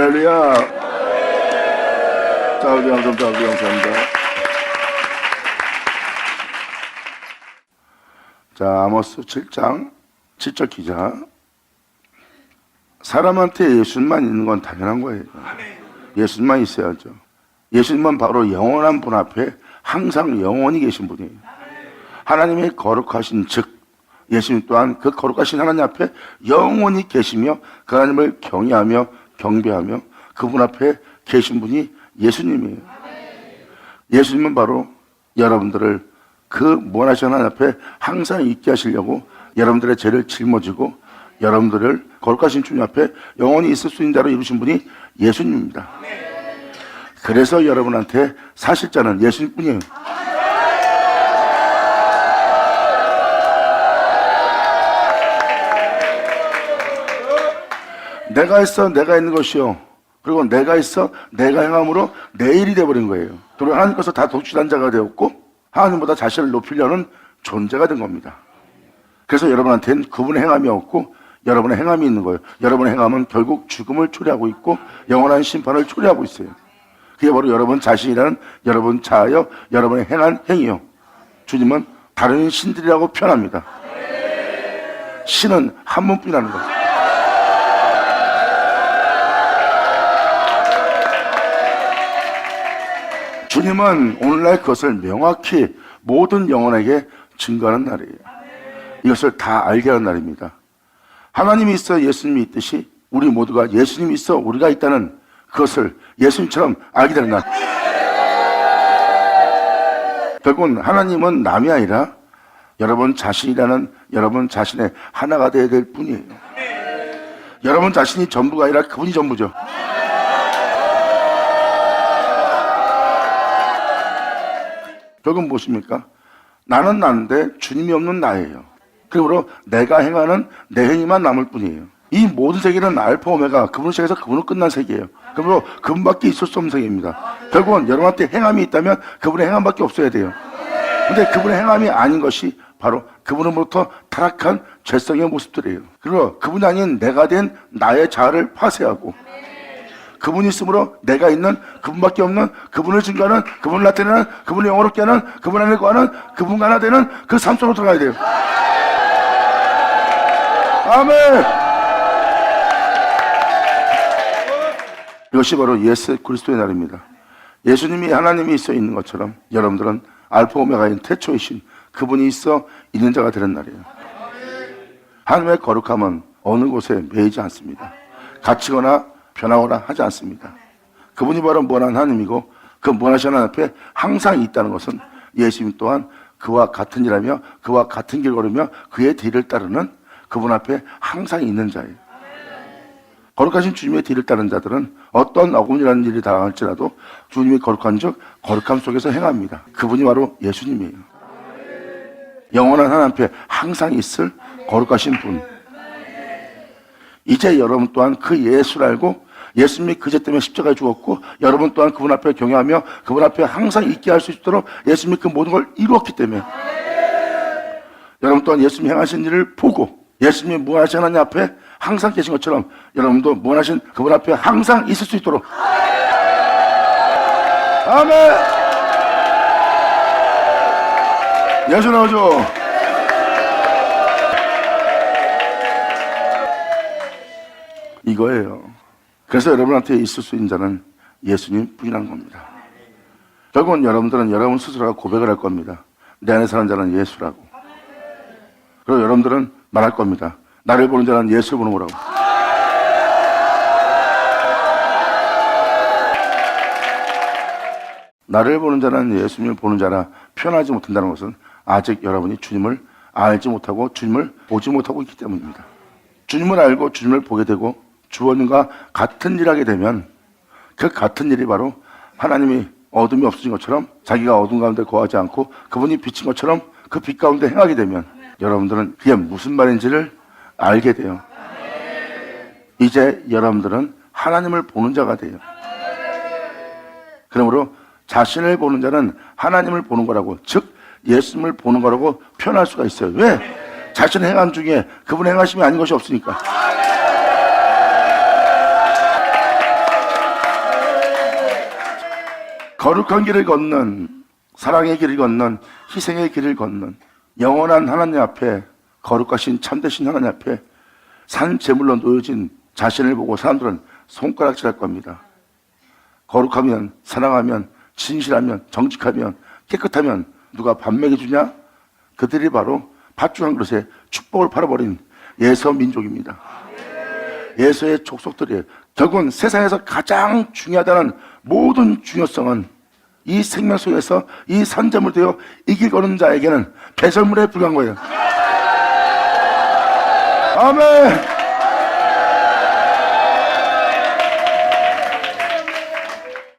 할렐루야. 자, 우리 양손 자, 우리 감사합니다. 자, 아모스 7장 7절 기자. 사람한테 예수님만 있는 건 당연한 거예요. 예수님만 있어야죠. 예수님은 바로 영원한 분 앞에 항상 영원히 계신 분이에요. 하나님의 거룩하신 즉 예수님 또한 그 거룩하신 하나님 앞에 영원히 계시며 그 하나님을 경외하며 경배하며 그분 앞에 계신 분이 예수님이에요. 예수님은 바로 여러분들을 그 무한하신 하나님 앞에 항상 있게 하시려고 여러분들의 죄를 짊어지고 여러분들을 거룩하신 주님 앞에 영원히 있을 수 있는 자로 이루신 분이 예수님입니다. 그래서 여러분한테 사실 자는 예수님뿐이에요. 내가 있어 내가 있는 것이요 그리고 내가 있어 내가 행함으로 내 일이 되어버린 거예요. 그리고 하나님께서 다 독실한 자가 되었고 하나님보다 자신을 높이려는 존재가 된 겁니다. 그래서 여러분한테는 그분의 행함이 없고 여러분의 행함이 있는 거예요. 여러분의 행함은 결국 죽음을 초래하고 있고 영원한 심판을 초래하고 있어요. 그게 바로 여러분 자신이라는 여러분 자아여 여러분의 행한 행위요. 주님은 다른 신들이라고 표현합니다. 신은 한 분뿐이라는 거예요. 주님은 오늘날 그것을 명확히 모든 영혼에게 증거하는 날이에요. 이것을 다 알게 하는 날입니다. 하나님이 있어 예수님이 있듯이 우리 모두가 예수님이 있어 우리가 있다는 그것을 예수님처럼 알게 되는 날. 결국은 하나님은 남이 아니라 여러분 자신이라는 여러분 자신의 하나가 되어야 될 뿐이에요. 여러분 자신이 전부가 아니라 그분이 전부죠. 결국은 무엇입니까? 나는 나인데 주님이 없는 나예요. 그러므로 내가 행하는 내 행위만 남을 뿐이에요. 이 모든 세계는 알파 오메가 그분을 시작해서 그분으로 끝난 세계예요. 그러므로 그분밖에 있을 수 없는 세계입니다. 결국은 여러분한테 행함이 있다면 그분의 행함밖에 없어야 돼요. 근데 그분의 행함이 아닌 것이 바로 그분으로부터 타락한 죄성의 모습들이에요. 그리고 그분이 아닌 내가 된 나의 자아를 파쇄하고 그분이 있으므로 내가 있는 그분밖에 없는 그분을 증거하는 그분을 나타내는 그분을 영원롭게 하는 그분 안에 거하는 그분과 하나 되는 그 삶 속으로 들어가야 돼요. 아멘. 이것이 바로 예수 그리스도의 날입니다. 예수님이 하나님이 있어 있는 것처럼 여러분들은 알파 오메가인 태초이신 그분이 있어 있는 자가 되는 날이에요. 하나님의 거룩함은 어느 곳에 매이지 않습니다. 갇히거나 변하거나 하지 않습니다. 그분이 바로 무한한 하나님이고 그 무한하신 하나님 앞에 항상 있다는 것은 예수님 또한 그와 같은 일하며 그와 같은 길 걸으며 그의 뒤를 따르는 그분 앞에 항상 있는 자예요. 거룩하신 주님의 뒤를 따르는 자들은 어떤 어금니라는 일이 당할지라도 주님이 거룩한 즉 거룩함 속에서 행합니다. 그분이 바로 예수님이에요. 영원한 하나님 앞에 항상 있을 거룩하신 분. 이제 여러분 또한 그 예수를 알고 예수님이 그 죄 때문에 십자가에 죽었고 여러분 또한 그분 앞에 경외하며 그분 앞에 항상 있게 할 수 있도록 예수님이 그 모든 걸 이루었기 때문에 여러분 또한 예수님이 행하신 일을 보고 예수님이 무한하신 하나님 앞에 항상 계신 것처럼 여러분도 무한하신 그분 앞에 항상 있을 수 있도록. 아멘. 예수 나오죠. 이거예요. 그래서 여러분한테 있을 수 있는 자는 예수님 뿐이라는 겁니다. 결국은 여러분들은 여러분 스스로가 고백을 할 겁니다. 내 안에 사는 자는 예수라고. 그리고 여러분들은 말할 겁니다. 나를 보는 자는 예수를 보는 거라고. 나를 보는 자는 예수님을 보는 자라 표현하지 못한다는 것은 아직 여러분이 주님을 알지 못하고 주님을 보지 못하고 있기 때문입니다. 주님을 알고 주님을 보게 되고 주원과 같은 일을 하게 되면 그 같은 일이 바로 하나님이 어둠이 없어진 것처럼 자기가 어둠 가운데 거하지 않고 그분이 비친 것처럼 그 빛 가운데 행하게 되면 여러분들은 그게 무슨 말인지를 알게 돼요. 이제 여러분들은 하나님을 보는 자가 돼요. 그러므로 자신을 보는 자는 하나님을 보는 거라고, 즉 예수님을 보는 거라고 표현할 수가 있어요. 왜? 자신의 행함 중에 그분의 행하심이 아닌 것이 없으니까. 거룩한 길을 걷는, 사랑의 길을 걷는, 희생의 길을 걷는 영원한 하나님 앞에, 거룩하신 참되신 하나님 앞에 산 제물로 놓여진 자신을 보고 사람들은 손가락질할 겁니다. 거룩하면, 사랑하면, 진실하면, 정직하면, 깨끗하면 누가 밥 먹여주냐? 그들이 바로 팥죽 한 그릇에 축복을 팔아버린 예서 민족입니다. 예서의 족속들이에요. 결국은 세상에서 가장 중요하다는 모든 중요성은 이 생명 속에서 이 산재물 되어 이 길 걷는 자에게는 배설물에 불과한 거예요. 아멘.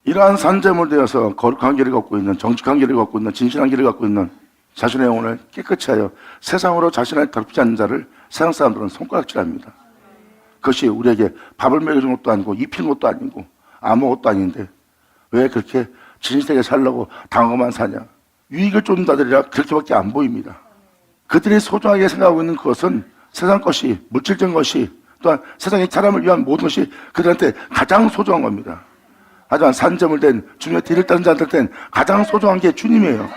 이러한 산재물 되어서 거룩한 길을 걷고 있는, 정직한 길을 걷고 있는, 진실한 길을 걷고 있는 자신의 영혼을 깨끗이 하여 세상으로 자신을 더럽히지 않는 자를 세상 사람들은 손가락질합니다. 그것이 우리에게 밥을 먹여주는 것도 아니고 입히는 것도 아니고 아무것도 아닌데 왜 그렇게 진실되게 살려고 당하고만 사냐? 유익을 쫓는 자들이라 그렇게밖에 안 보입니다. 그들이 소중하게 생각하고 있는 그것은 세상 것이, 물질적인 것이, 또한 세상의 사람을 위한 모든 것이 그들한테 가장 소중한 겁니다. 하지만 산점을 된 주님의 뒤를 따른 자들한테는 가장 소중한 게 주님이에요.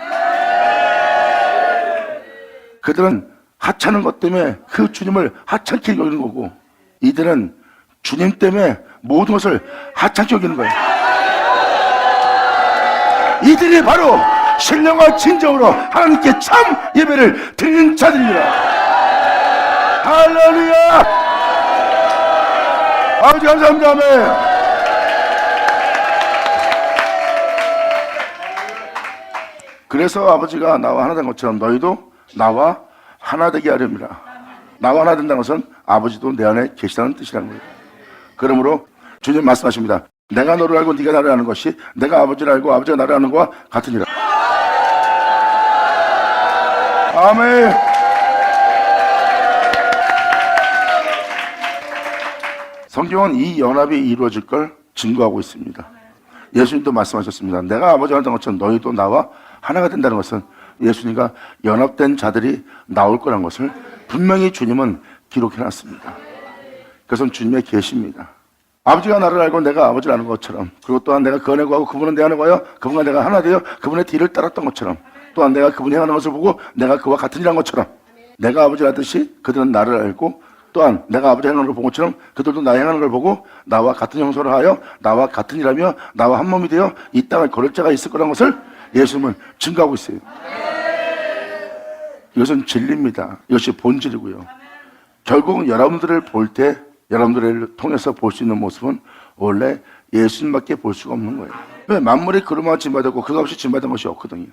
그들은 하찮은 것 때문에 그 주님을 하찮게 여기는 거고, 이들은 주님 때문에 모든 것을 하찮게 여기는 거예요. 이들이 바로 신령과 진정으로 하나님께 참 예배를 드리는 자들입니다. 할렐루야! 아버지 감사합니다. 아멘. 그래서 아버지가 나와 하나 된 것처럼 너희도 나와 하나 되게 하렵니다. 나와 하나 된다는 것은 아버지도 내 안에 계시다는 뜻이라는 거예요. 그러므로 주님 말씀하십니다. 내가 너를 알고 네가 나를 아는 것이 내가 아버지를 알고 아버지가 나를 아는 것과 같으니라. 아멘. 성경은 이 연합이 이루어질 걸 증거하고 있습니다. 예수님도 말씀하셨습니다. 내가 아버지가 하던 것처럼 너희도 나와 하나가 된다는 것은 예수님과 연합된 자들이 나올 거라는 것을 분명히 주님은 기록해놨습니다. 그것은 주님의 계시입니다. 아버지가 나를 알고 내가 아버지를 아는 것처럼, 그리고 또한 내가 그 안에 거하고 그분은 내 안에 거하여 그분과 내가 하나 되어 그분의 뒤를 따랐던 것처럼, 또한 내가 그분이 행하는 것을 보고 내가 그와 같은 일한 것처럼, 내가 아버지를 하듯이 그들은 나를 알고, 또한 내가 아버지 행하는 걸 본 것처럼 그들도 나 행하는 걸 보고 나와 같은 형소를 하여 나와 같은 일하며 나와 한 몸이 되어 이 땅을 걸을 자가 있을 거라는 것을 예수님은 증거하고 있어요. 이것은 진리입니다. 이것이 본질이고요. 결국은 여러분들을 볼 때, 여러분들을 통해서 볼 수 있는 모습은 원래 예수님밖에 볼 수가 없는 거예요. 왜? 만물이 그로만 짐받았고 그가 없이 짐받은 것이 없거든요.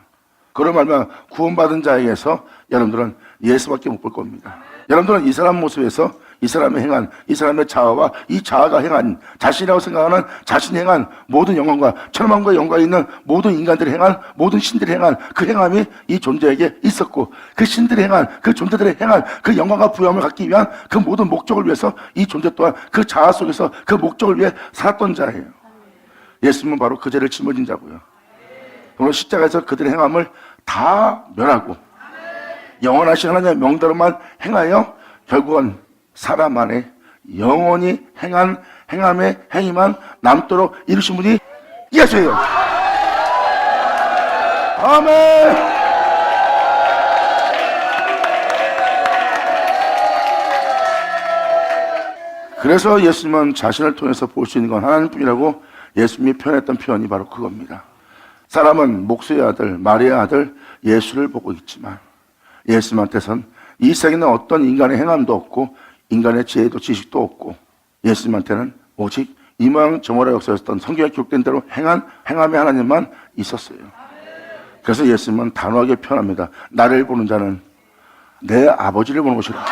그로 말미암아 구원받은 자에게서 여러분들은 예수밖에 못 볼 겁니다. 여러분들은 이 사람 모습에서 이 사람의 행한, 이 사람의 자아와 이 자아가 행한, 자신이라고 생각하는 자신이 행한 모든 영광과 천만과 영광이 있는 모든 인간들이 행한, 모든 신들이 행한 그 행함이 이 존재에게 있었고, 그 신들이 행한, 그 존재들의 행한 그 영광과 부여함을 갖기 위한 그 모든 목적을 위해서 이 존재 또한 그 자아 속에서 그 목적을 위해 살았던 자예요. 예수님은 바로 그 죄를 짊어진 자고요. 오늘 십자가에서 그들의 행함을 다 멸하고 영원하신 하나님의 명대로만 행하여 결국은 사람 안에 영원히 행한 행함의 행위만 남도록 이루신 분이 예수예요. 아멘. 그래서 예수님은 자신을 통해서 볼 수 있는 건 하나님뿐이라고 예수님이 표현했던 표현이 바로 그겁니다. 사람은 목수의 아들, 마리아의 아들 예수를 보고 있지만 예수님한테선 이 세계는 어떤 인간의 행함도 없고 인간의 지혜도 지식도 없고 예수님한테는 오직 이 모양 저 모양 역사였던 성경에 기록된 대로 행한 행함의 하나님만 있었어요. 그래서 예수님은 단호하게 표현합니다. 나를 보는 자는 내 아버지를 보는 것이라.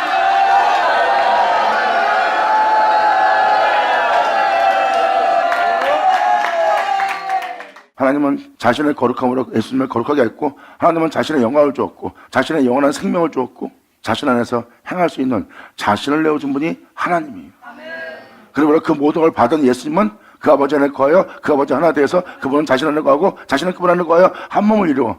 하나님은 자신의 거룩함으로 예수님을 거룩하게 했고, 하나님은 자신의 영광을 주었고, 자신의 영원한 생명을 주었고, 자신 안에서 행할 수 있는 자신을 내어준 분이 하나님이에요. 그러므로 그 모든 걸 받은 예수님은 그 아버지 안에 거하여 그 아버지 하나 되어서 그분은 자신 안에 거하고 자신은 그분 안에 거하여 한 몸을 이루어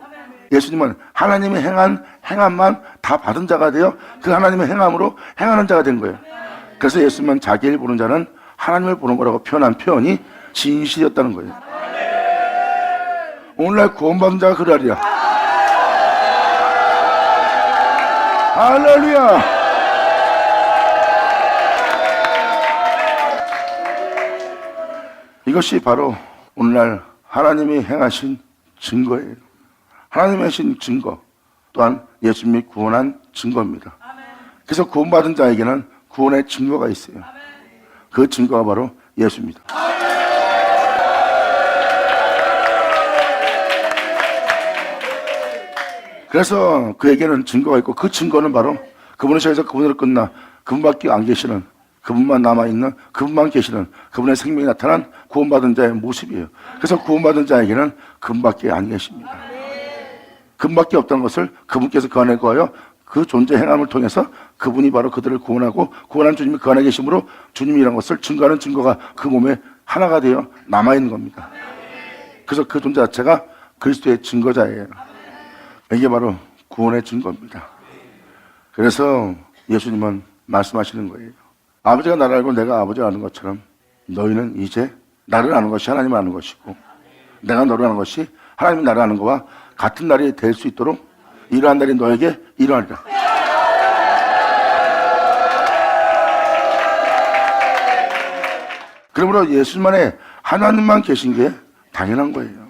예수님은 하나님의 행한 행함만 다 받은 자가 되어 그 하나님의 행함으로 행하는 자가 된 거예요. 그래서 예수님은 자기를 보는 자는 하나님을 보는 거라고 표현한 표현이 진실이었다는 거예요. 오늘날 구원받은 자가 그러하리라. 할렐루야. 이것이 바로 오늘날 하나님이 행하신 증거예요. 하나님이 하신 증거 또한 예수님이 구원한 증거입니다. 그래서 구원받은 자에게는 구원의 증거가 있어요. 그 증거가 바로 예수입니다. 그래서 그에게는 증거가 있고 그 증거는 바로 그분의 시에서 그분으로 끝나 그분밖에 안 계시는, 그분만 남아있는, 그분만 계시는 그분의 생명이 나타난 구원받은 자의 모습이에요. 그래서 구원받은 자에게는 그분밖에 안 계십니다. 그분밖에 없다는 것을 그분께서 그 안에 거하여 그 존재 행함을 통해서 그분이 바로 그들을 구원하고 구원한 주님이 그 안에 계심으로 주님이라는 것을 증거하는 증거가 그 몸에 하나가 되어 남아있는 겁니다. 그래서 그 존재 자체가 그리스도의 증거자예요. 이게 바로 구원의 증거입니다. 그래서 예수님은 말씀하시는 거예요. 아버지가 나를 알고 내가 아버지를 아는 것처럼 너희는 이제 나를 아는 것이 하나님을 아는 것이고 내가 너를 아는 것이 하나님이 나를 아는 것과 같은 날이 될 수 있도록 이러한 날이 너에게 일어나리라. 그러므로 예수님 안에 하나님만 계신 게 당연한 거예요.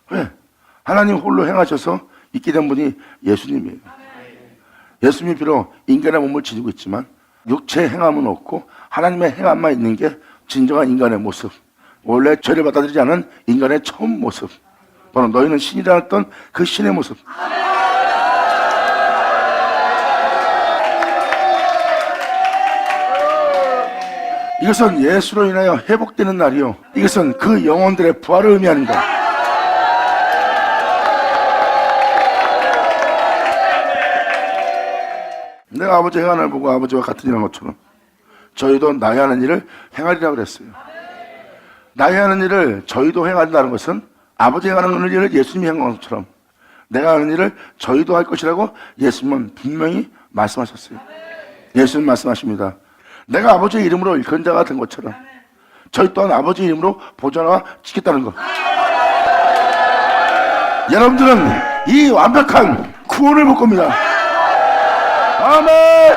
왜? 하나님 홀로 행하셔서 있게 된 분이 예수님이에요. 예수님이 비록 인간의 몸을 지니고 있지만 육체의 행함은 없고 하나님의 행함만 있는 게 진정한 인간의 모습, 원래 죄를 받아들이지 않은 인간의 처음 모습, 바로 너희는 신이라 했던 그 신의 모습. 이것은 예수로 인하여 회복되는 날이요, 이것은 그 영혼들의 부활을 의미하는 것. 내가 아버지 행하는 일 보고 아버지와 같은 일한 것처럼 저희도 나의 하는 일을 행하리라고 그랬어요. 나의 하는 일을 저희도 행한다는 것은 아버지 행하는 일을 예수님이 행한 것처럼 내가 하는 일을 저희도 할 것이라고 예수님은 분명히 말씀하셨어요. 예수님 말씀하십니다. 내가 아버지의 이름으로 일컫는 자가 된 것처럼 저희 또한 아버지의 이름으로 보존하와 지켰다는 것. 여러분들은 이 완벽한 구원을 볼 겁니다. 아멘.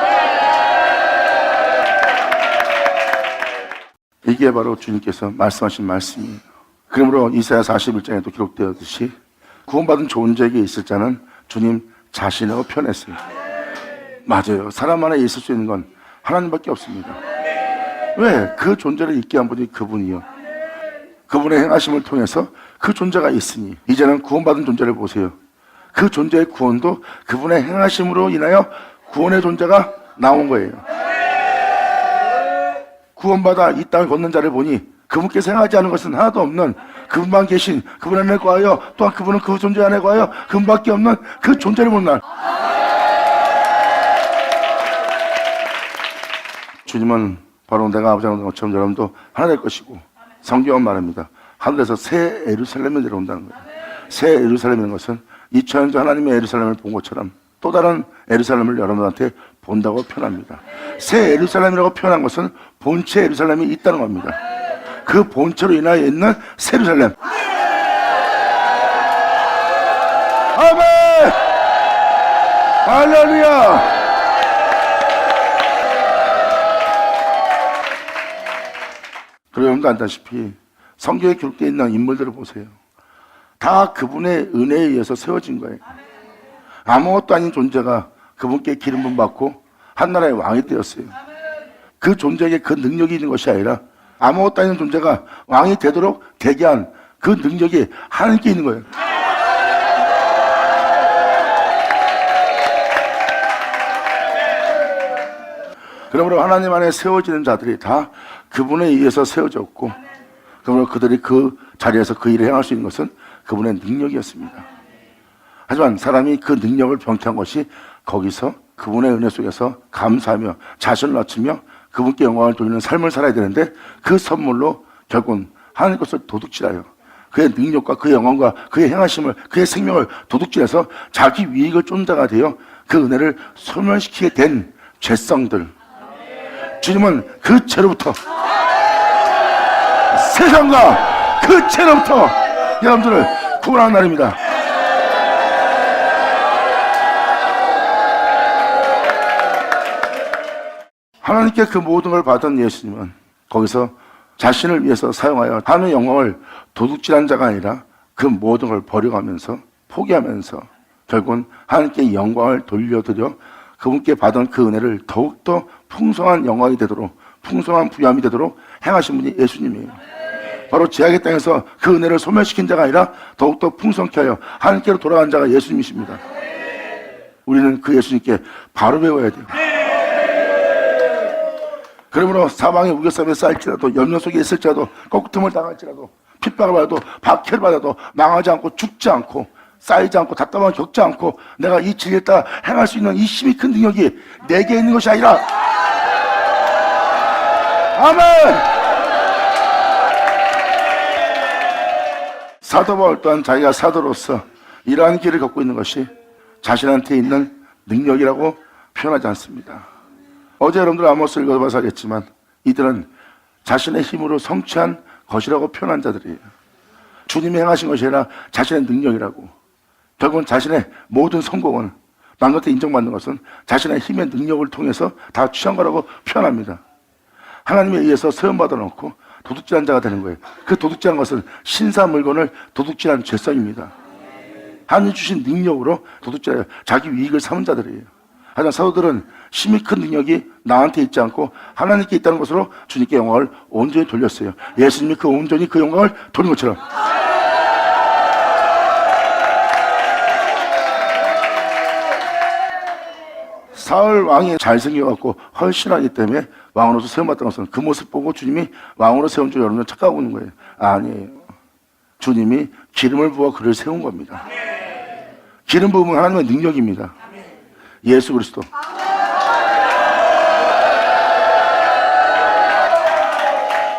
이게 바로 주님께서 말씀하신 말씀이에요. 그러므로 이사야 41장에도 기록되었듯이 구원받은 존재에게 있을 자는 주님 자신이라고 표현했어요. 맞아요. 사람 안에 있을 수 있는 건 하나님밖에 없습니다. 왜? 그 존재를 있게 한 분이 그분이요. 그분의 행하심을 통해서 그 존재가 있으니 이제는 구원받은 존재를 보세요. 그 존재의 구원도 그분의 행하심으로 인하여 구원의 존재가 나온 거예요. 구원받아 이 땅을 걷는 자를 보니 그분께서 행하지 않은 것은 하나도 없는 그분만 계신 그분 안에 거하여 또한 그분은 그 존재 안에 거하여 그분밖에 없는 그 존재를 보는 날. 주님은 바로 내가 아버지 하는 것처럼 여러분도 하나 될 것이고, 성경은 말합니다. 하늘에서 새 예루살렘이 내려온다는 거예요. 새 예루살렘이라는 것은 2000년 전 하나님의 예루살렘을 본 것처럼 또 다른 예루살렘을 여러분한테 본다고 표현합니다. 새 예루살렘이라고 표현한 것은 본체 예루살렘이 있다는 겁니다. 그 본체로 인하여 있는 새 예루살렘. 아멘! 할렐루야! 그리고 여러분도 안다시피 성경에 기록되어 있는 인물들을 보세요. 다 그분의 은혜에 의해서 세워진 거예요. 아무것도 아닌 존재가 그분께 기름 부음 받고 한나라의 왕이 되었어요. 그 존재에게 그 능력이 있는 것이 아니라 아무것도 아닌 존재가 왕이 되도록 되게 한 그 능력이 하나님께 있는 거예요. 그러므로 하나님 안에 세워지는 자들이 다 그분에 의해서 세워졌고, 그러므로 그들이 그 자리에서 그 일을 행할 수 있는 것은 그분의 능력이었습니다. 하지만 사람이 그 능력을 병태한 것이 거기서 그분의 은혜 속에서 감사하며 자신을 낮추며 그분께 영광을 돌리는 삶을 살아야 되는데, 그 선물로 결국은 하나님 것을 도둑질하여 그의 능력과 그의 영광과 그의 행하심을, 그의 생명을 도둑질해서 자기 위익을 쫓는 자가 되어 그 은혜를 소멸시키게 된 죄성들, 주님은 그 죄로부터, 세상과 그 죄로부터 여러분들을 구원하는 날입니다. 하나님께 그 모든 걸 받은 예수님은 거기서 자신을 위해서 사용하여 하나님의 영광을 도둑질한 자가 아니라 그 모든 걸 버려가면서 포기하면서 결국은 하나님께 영광을 돌려드려 그분께 받은 그 은혜를 더욱더 풍성한 영광이 되도록, 풍성한 부유함이 되도록 행하신 분이 예수님이에요. 바로 제약의 땅에서 그 은혜를 소멸시킨 자가 아니라 더욱더 풍성케 하여 하나님께로 돌아간 자가 예수님이십니다. 우리는 그 예수님께 바로 배워야 돼요. 그러므로 사방에 우겨싸움에 쌓일지라도, 염려 속에 있을지라도, 꺾음을 당할지라도, 핍박을 받아도, 박해를 받아도 망하지 않고 죽지 않고 쌓이지 않고 답답함을 겪지 않고 내가 이 진리에 따라 행할 수 있는 이 힘이 큰 능력이 내게 있는 것이 아니라, 아멘! 사도 바울 또한 자기가 사도로서 이러한 길을 걷고 있는 것이 자신한테 있는 능력이라고 표현하지 않습니다. 어제 여러분들 아모스를 읽어봐서 알겠지만 이들은 자신의 힘으로 성취한 것이라고 표현한 자들이에요. 주님이 행하신 것이 아니라 자신의 능력이라고. 결국은 자신의 모든 성공은, 남한테 인정받는 것은 자신의 힘의 능력을 통해서 다 취한 거라고 표현합니다. 하나님에 의해서 세움받아 놓고 도둑질한 자가 되는 거예요. 그 도둑질한 것은 신사 물건을 도둑질한 죄성입니다. 하나님 주신 능력으로 도둑질하여 자기 이익을 삼은 자들이에요. 하지만 사도들은 힘이 큰 능력이 나한테 있지 않고 하나님께 있다는 것으로 주님께 영광을 온전히 돌렸어요. 예수님이 그 온전히 그 영광을 돌린 것처럼. 사울 왕이 잘생겨갖고 헌신하기 때문에 왕으로서 세움받던 것은 그 모습 보고 주님이 왕으로 세운 줄 여러분은 착각하고 있는 거예요. 아니에요. 주님이 기름을 부어 그를 세운 겁니다. 기름 부음은 하나님의 능력입니다. 예수 그리스도.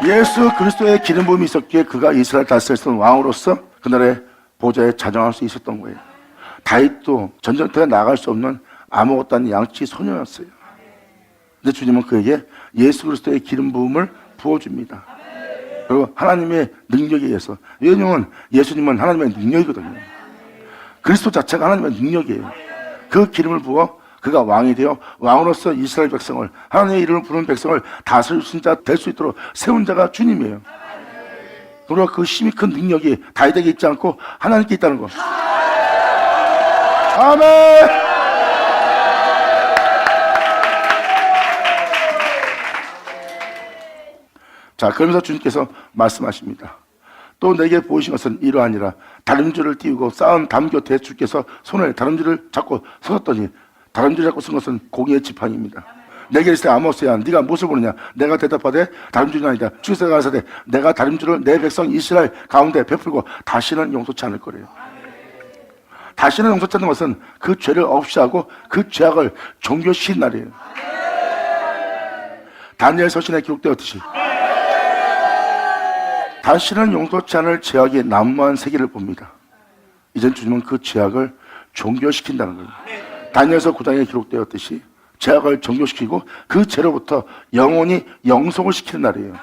예수 그리스도의 기름 부음이 있었기에 그가 이스라엘 다스렸던 왕으로서 그날의 보좌에 자정할 수 있었던 거예요. 다윗도 전쟁터에 나갈 수 없는 아무것도 아닌 양치 소녀였어요. 근데 주님은 그에게 예수 그리스도의 기름 부음을 부어줍니다. 그리고 하나님의 능력에 의해서, 왜냐하면 예수님은 하나님의 능력이거든요. 그리스도 자체가 하나님의 능력이에요. 그 기름을 부어 그가 왕이 되어 왕으로서 이스라엘 백성을, 하나님의 이름을 부르는 백성을 다스릴 자 될 수 있도록 세운 자가 주님이에요. 그리고 그 힘이 큰 능력이 다윗에게 있지 않고 하나님께 있다는 것. 아멘! 자, 그러면서 주님께서 말씀하십니다. 또 내게 보이신 것은 이러하니라. 다림줄을 띄우고 쌓은 담 곁에 주께서 손을 다림줄을 잡고 서셨더니, 다림줄을 잡고 쓴 것은 공의의 지팡이입니다. 내게 이르시되 아모스야, 네가 무엇을 보느냐? 내가 대답하되 다림줄이 아니다. 주께서 가라사대 내가 다림줄을 내 백성 이스라엘 가운데 베풀고 다시는 용서치 않을 거래요. 다시는 용서치 않는 것은 그 죄를 없이 하고 그 죄악을 종교시킨 날이에요. 다니엘 서신에 기록되었듯이 다시는 용서치 않을 죄악이 난무한 세계를 봅니다. 이젠 주님은 그 죄악을 종교시킨다는 거예요. 다니엘서 9장에 기록되었듯이 죄악을 종교시키고 그 죄로부터 영원히 영속을 시키는 날이에요.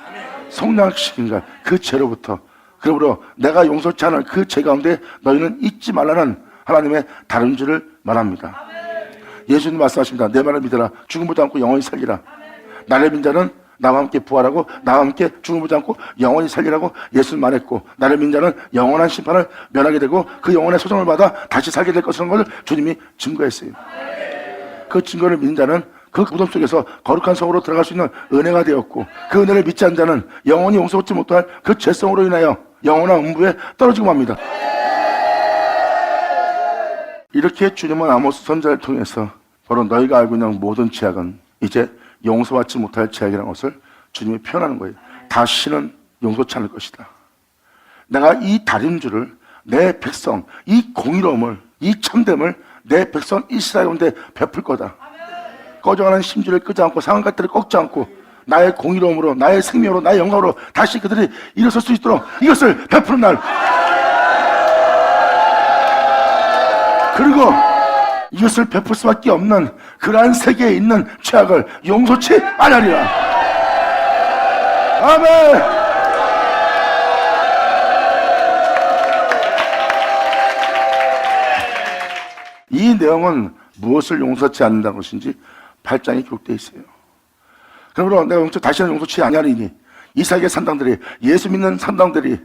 성량시킨 날, 그 죄로부터. 그러므로 내가 용서치 않을 그 죄 가운데 너희는 잊지 말라는 하나님의 다름질을 말합니다. 예수님 말씀하십니다. 내 말을 믿어라. 죽음보지 않고 영원히 살리라. 나를 믿는 자는 나와 함께 부활하고 나와 함께 죽음보지 않고 영원히 살리라고 예수님 말했고, 나를 믿는 자는 영원한 심판을 면하게 되고 그 영원의 소정을 받아 다시 살게 될 것이라는 것을 주님이 증거했어요. 그 증거를 믿는 자는 그 무덤 속에서 거룩한 성으로 들어갈 수 있는 은혜가 되었고, 그 은혜를 믿지 않는 자는 영원히 용서받지 못할 그 죄성으로 인하여 영원한 음부에 떨어지고 맙니다. 이렇게 주님은 아모스 선지자를 통해서 바로 너희가 알고 있는 모든 죄악은 이제 용서받지 못할 죄악이라는 것을 주님이 표현하는 거예요. 다시는 용서치 않을 것이다. 내가 이 다림줄을 내 백성, 이 공의로움을, 이 참됨을 내 백성 이스라엘 가운데 베풀 거다. 꺼져가는 심지를 끄지 않고 상한 것들을 꺾지 않고 나의 공의로움으로, 나의 생명으로, 나의 영광으로 다시 그들이 일어설 수 있도록 이것을 베푸는 날. 그리고 이것을 베풀 수밖에 없는 그러한 세계에 있는 죄악을 용서치 아니하리라. 아멘. 이 내용은 무엇을 용서치 않는다는 것인지 8장에 기록되어 있어요. 그러므로 내가 다시는 용서치 아니하리니 이삭의 산당들이, 예수 믿는 산당들이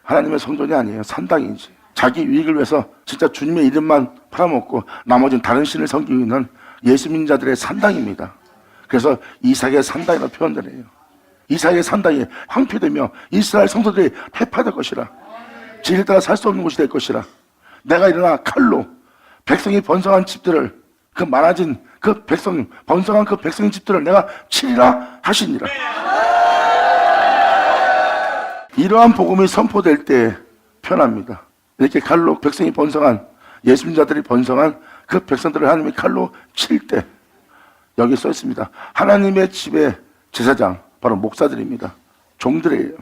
하나님의 성전이 아니에요. 산당이지. 자기 유익을 위해서 진짜 주님의 이름만 팔아먹고 나머지는 다른 신을 섬기고 있는 예수 믿는 자들의 산당입니다. 그래서 이삭의 산당이라고 표현되네요. 이삭의 산당이 황폐되며 이스라엘 성도들이 해파될 것이라. 진리를 따라 살 수 없는 곳이 될 것이라. 내가 일어나 칼로 백성이 번성한 집들을, 그 많아진 그 백성, 번성한 그 백성의 집들을 내가 치리라 하시니라. 이러한 복음이 선포될 때 편합니다. 이렇게 칼로 백성이 번성한, 예수 믿는 자들이 번성한 그 백성들을 하나님이 칼로 칠 때, 여기 써 있습니다. 하나님의 집의 제사장, 바로 목사들입니다. 종들이에요.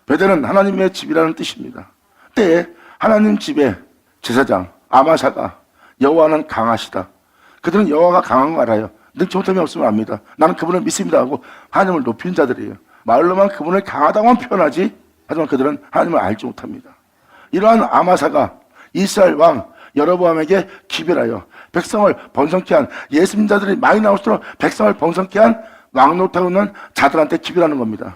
베델은 하나님의 집이라는 뜻입니다. 때에 하나님 집의 제사장 아마샤가 여호와는 강하시다. 그들은 여호와가 강한 거 알아요. 능치 못함이 없으면 압니다. 나는 그분을 믿습니다 하고 하나님을 높이는 자들이에요. 말로만 그분을 강하다고만 표현하지, 하지만 그들은 하나님을 알지 못합니다. 이러한 아마사가 이스라엘 왕 여로보암에게 기별하여 백성을 번성케 한, 예수 믿는 자들이 많이 나올수록 백성을 번성케 한 왕노릇하고 있는 자들한테 기별하는 겁니다.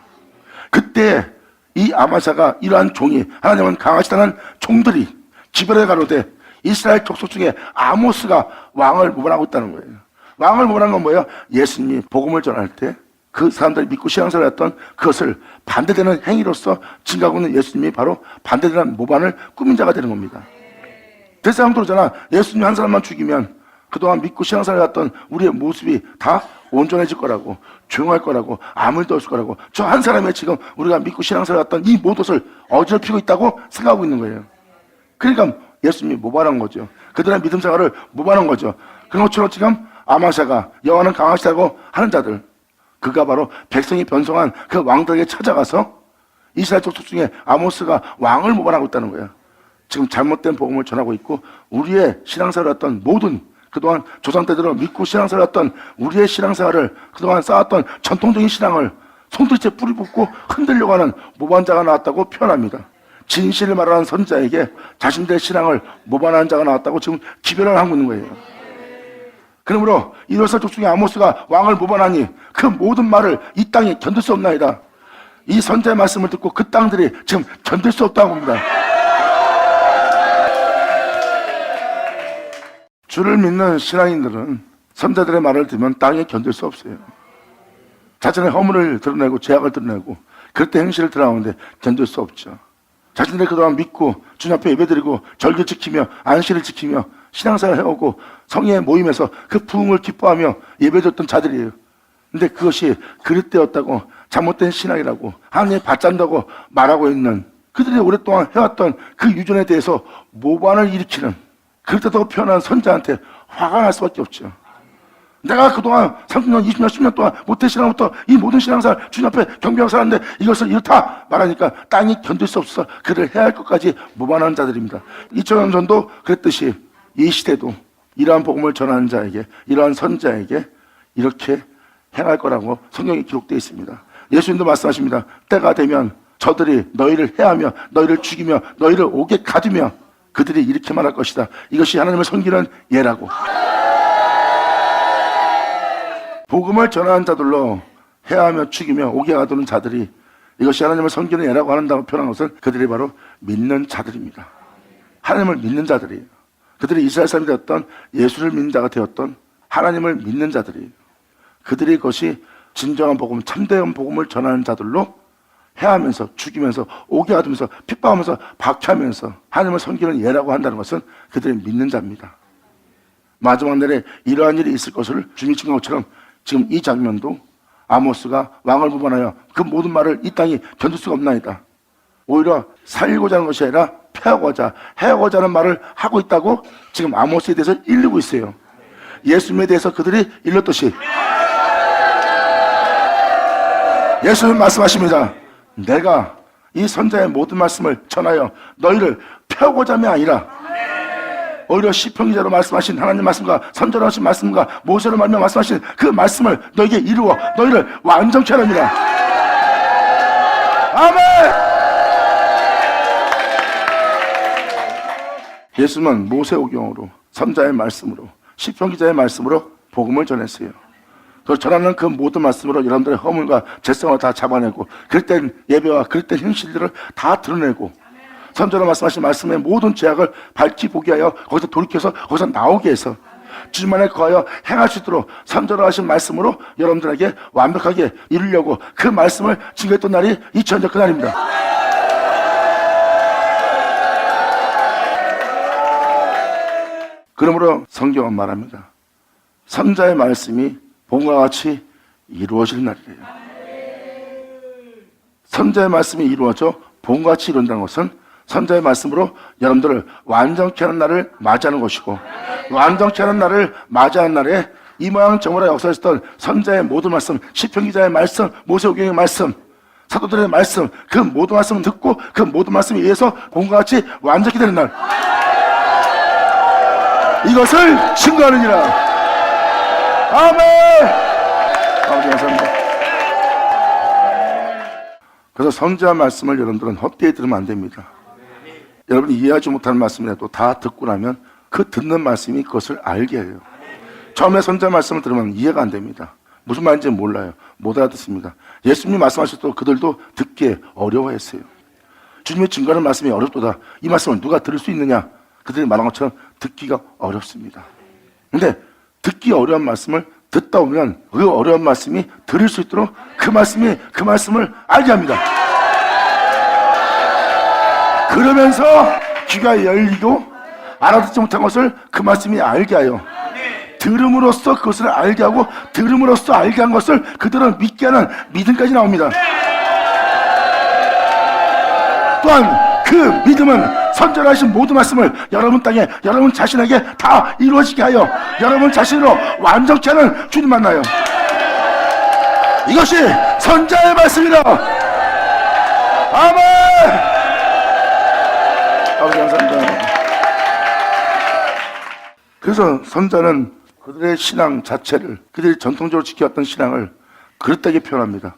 그때 이 아마사가, 이러한 종이, 하나님은 강하시다는 종들이 기별해 가로되 이스라엘 족속 중에 아모스가 왕을 모반하고 있다는 거예요. 왕을 모반한 건 뭐예요? 예수님이 복음을 전할 때 그 사람들이 믿고 신앙생활을 했던 그것을 반대되는 행위로서 증가하고 있는 예수님이 바로 반대되는 모반을 꾸민 자가 되는 겁니다. 대세상 그러잖아. 예수님 한 사람만 죽이면 그동안 믿고 신앙생활을 했던 우리의 모습이 다 온전해질 거라고, 조용할 거라고, 아무 일도 없을 거라고, 저 한 사람의 지금 우리가 믿고 신앙생활을 했던 이 모든 것을 어지럽히고 있다고 생각하고 있는 거예요. 그러니까 예수님이 모반한 거죠. 그들의 믿음 생활을 모반한 거죠. 그런 것처럼 지금 아마샤가 여호와는 강하시다고 하는 자들, 그가 바로 백성이 변성한 그 왕들에게 찾아가서 이스라엘 족속 중에 아모스가 왕을 모반하고 있다는 거예요. 지금 잘못된 복음을 전하고 있고, 우리의 신앙생활을 했던 모든, 그동안 조상 때대로 믿고 신앙생활을 했던 우리의 신앙생활을, 그동안 쌓았던 전통적인 신앙을 손들째 뿌리 뽑고 흔들려고 하는 모반자가 나왔다고 표현합니다. 진실을 말하는 선자에게 자신들의 신앙을 모반하는 자가 나왔다고 지금 기별을 하고 있는 거예요. 그러므로 이스라엘 족속 중에 아모스가 왕을 모반하니 그 모든 말을 이 땅에 견딜 수 없나이다. 이 선자의 말씀을 듣고 그 땅들이 지금 견딜 수 없다고 합니다. 주를 믿는 신앙인들은 선자들의 말을 들으면 땅에 견딜 수 없어요. 자신의 허물을 드러내고 죄악을 드러내고 그럴 때 행실을 드러나오는데 견딜 수 없죠. 자신들이 그동안 믿고 주님 앞에 예배드리고 절기 지키며 안식을 지키며 신앙생활을 해오고 성회의 모임에서 그 부흥을 기뻐하며 예배드렸던 자들이에요. 근데 그것이 그릇되었다고, 잘못된 신앙이라고, 하나님이 받잔다고 말하고 있는 그들이 오랫동안 해왔던 그 유전에 대해서 모반을 일으키는, 그릇되다고 표현한 선자한테 화가 날 수밖에 없죠. 내가 그동안 30년, 20년, 10년 동안 모태 신앙부터 이 모든 신앙생활 주님 앞에 경배하고 살았는데 이것을 이렇다 말하니까 땅이 견딜 수 없어 그를 해야 할 것까지 모반하는 자들입니다. 2000년 전도 그랬듯이 이 시대도 이러한 복음을 전하는 자에게, 이러한 선자에게 이렇게 행할 거라고 성경에 기록되어 있습니다. 예수님도 말씀하십니다. 때가 되면 저들이 너희를 해하며 너희를 죽이며 너희를 옥에 가두며 그들이 이렇게 말할 것이다. 이것이 하나님을 섬기는 예라고. 복음을 전하는 자들로 해하며 죽이며 옥에 가두는 자들이 이것이 하나님을 섬기는 예라고 한다고 표현한 것은 그들이 바로 믿는 자들입니다. 하나님을 믿는 자들이에요. 그들이 이스라엘 사람이 되었던, 예수를 믿는 자가 되었던 하나님을 믿는 자들이에요. 그들이 그것이 진정한 복음, 참된 복음을 전하는 자들로 해하면서 죽이면서 옥에 가두면서 핍박하면서 박해하면서 하나님을 섬기는 예라고 한다는 것은 그들이 믿는 자입니다. 마지막 날에 이러한 일이 있을 것을 주님이 증거한 것처럼 지금 이 장면도 아모스가 왕을 모반하여 그 모든 말을 이 땅이 견딜 수가 없나이다. 오히려 살고자 하는 것이 아니라 패하고자, 해하고자 하는 말을 하고 있다고 지금 아모스에 대해서 일르고 있어요. 예수님에 대해서 그들이 일렀듯이 예수님 말씀하십니다. 내가 이 선자의 모든 말씀을 전하여 너희를 펴고자 함이 아니라 오히려 시편 기자로 말씀하신 하나님 말씀과 선자로 하신 말씀과 모세로 말며 말씀하신 그 말씀을 너에게 이루어 너희를 완전케 하랍니다. 아멘! 예수님은 모세오경으로 선자의 말씀으로, 시편 기자의 말씀으로 복음을 전했어요. 그 전하는 그 모든 말씀으로 여러분들의 허물과 죄성을 다 잡아내고, 그럴 땐 예배와 그럴 땐 현실들을 다 드러내고, 선자로 말씀하신 말씀의 모든 죄악을 밝히 보게 하여 거기서 돌이켜서 거기서 나오게 해서 주님 안에 거하여 행할 수 있도록 선자로 하신 말씀으로 여러분들에게 완벽하게 이루려고 그 말씀을 증거했던 날이 2000년 전 그날입니다. 그러므로 성경은 말합니다. 선자의 말씀이 본과 같이 이루어질 날이래요. 선자의 말씀이 이루어져 본과 같이 이룬다는 것은 선자의 말씀으로 여러분들을 완전케 하는 날을 맞이하는 것이고, 완전케 하는 날을 맞이하는 날에 이 모양 저 모양 역사했던 선자의 모든 말씀, 시편 기자의 말씀, 모세오경의 말씀, 사도들의 말씀, 그 모든 말씀을 듣고 그 모든 말씀에 의해서 본과 같이 완전케 되는 날, 이것을 증거하느니라. 아멘. 아버지 감사합니다. 그래서 선지자 말씀을 여러분들은 헛되이 들으면 안 됩니다. 여러분이 이해하지 못하는 말씀이라도 다 듣고 나면 그 듣는 말씀이 그것을 알게 해요. 처음에 선지자 말씀을 들으면 이해가 안 됩니다. 무슨 말인지 몰라요. 못 알아듣습니다. 예수님이 말씀하실 때 그들도 듣기에 어려워했어요. 주님의 증거하는 말씀이 어렵도다. 이 말씀을 누가 들을 수 있느냐? 그들이 말한 것처럼 듣기가 어렵습니다. 근데 듣기 어려운 말씀을 듣다 보면 그 어려운 말씀이 들을 수 있도록 그 말씀을 알게 합니다. 그러면서 귀가 열리고 알아듣지 못한 것을 그 말씀이 알게 하여 들음으로써 그것을 알게 하고, 들음으로써 알게 한 것을 그들은 믿게 하는 믿음까지 나옵니다. 또한 그 믿음은 선자로 하신 모든 말씀을 여러분 땅에 여러분 자신에게 다 이루어지게 하여 여러분 자신으로 완전케 하는 주님 만나요. 이것이 선자의 말씀이다. 아멘. 아버지 감사합니다. 그래서 선자는 그들의 신앙 자체를, 그들이 전통적으로 지켜왔던 신앙을 그릇되게 표현합니다.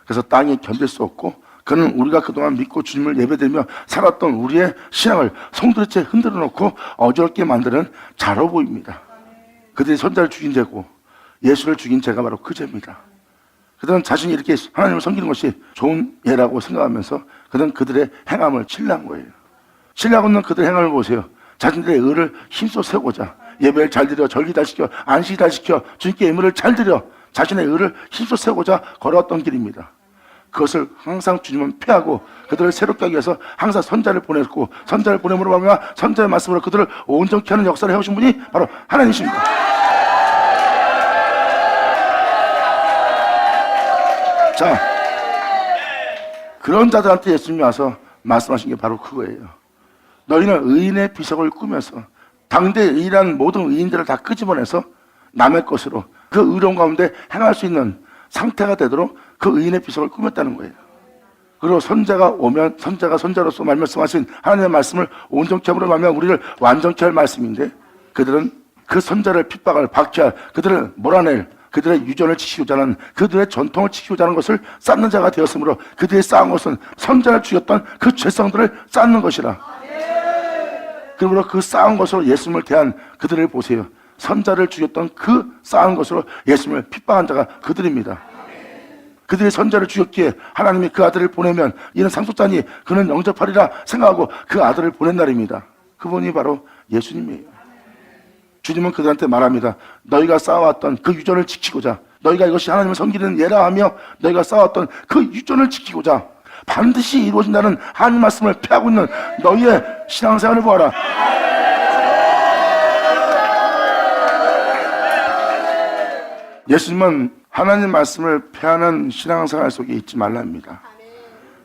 그래서 땅이 견딜 수 없고, 그는 우리가 그동안 믿고 주님을 예배드리며 살았던 우리의 신앙을 송두리째 흔들어 놓고 어지럽게 만드는 자로 보입니다. 그들이 선자를 죽인 죄고 예수를 죽인 죄가 바로 그 죄입니다. 그들은 자신이 이렇게 하나님을 섬기는 것이 좋은 예라고 생각하면서 그들은 그들의 행함을 신뢰한 거예요. 신뢰하고 있는 그들의 행함을 보세요. 자신들의 의를 힘써 세우고자 예배를 잘 드려, 절기 잘 지켜, 안식 잘 지켜, 주님께 예물을 잘 드려 자신의 의를 힘써 세우고자 걸어왔던 길입니다. 그것을 항상 주님은 패하고 그들을 새롭게 하기 위해서 항상 선자를 보냈고, 선자를 보냄으로 말미암아 선자의 말씀으로 그들을 온전케 하는 역사를 해오신 분이 바로 하나님이십니다. 자, 그런 자들한테 예수님이 와서 말씀하신 게 바로 그거예요. 너희는 의인의 비석을 꾸며서 당대 의인한 모든 의인들을 다 끄집어내서 남의 것으로 그 의로운 가운데 행할 수 있는 상태가 되도록 그 의인의 비석을 꾸몄다는 거예요. 그리고 선자가 오면 선자가 선자로서 말씀하신 하나님의 말씀을 온전케 함으로 말미암아 우리를 완전케 할 말씀인데, 그들은 그 선자를 핍박할, 박해할, 그들을 몰아낼, 그들의 유전을 지키고자 하는, 그들의 전통을 지키고자 하는 것을 쌓는 자가 되었으므로 그들이 쌓은 것은 선자를 죽였던 그 죄성들을 쌓는 것이라. 그러므로 그 쌓은 것으로 예수님을 대한 그들을 보세요. 선자를 죽였던 그 쌓은 것으로 예수님을 핍박한 자가 그들입니다. 그들이 선자를 죽였기에 하나님이 그 아들을 보내면 이는 상속자니 그는 영접하리라 생각하고 그 아들을 보낸 날입니다. 그분이 바로 예수님이에요. 주님은 그들한테 말합니다. 너희가 쌓아왔던 그 유전을 지키고자, 너희가 이것이 하나님을 섬기는 예라 하며 너희가 쌓아왔던 그 유전을 지키고자 반드시 이루어진다는 하나님 말씀을 폐하고 있는 너희의 신앙생활을 보아라. 예수님은 하나님 말씀을 폐하는 신앙생활 속에 있지 말랍니다.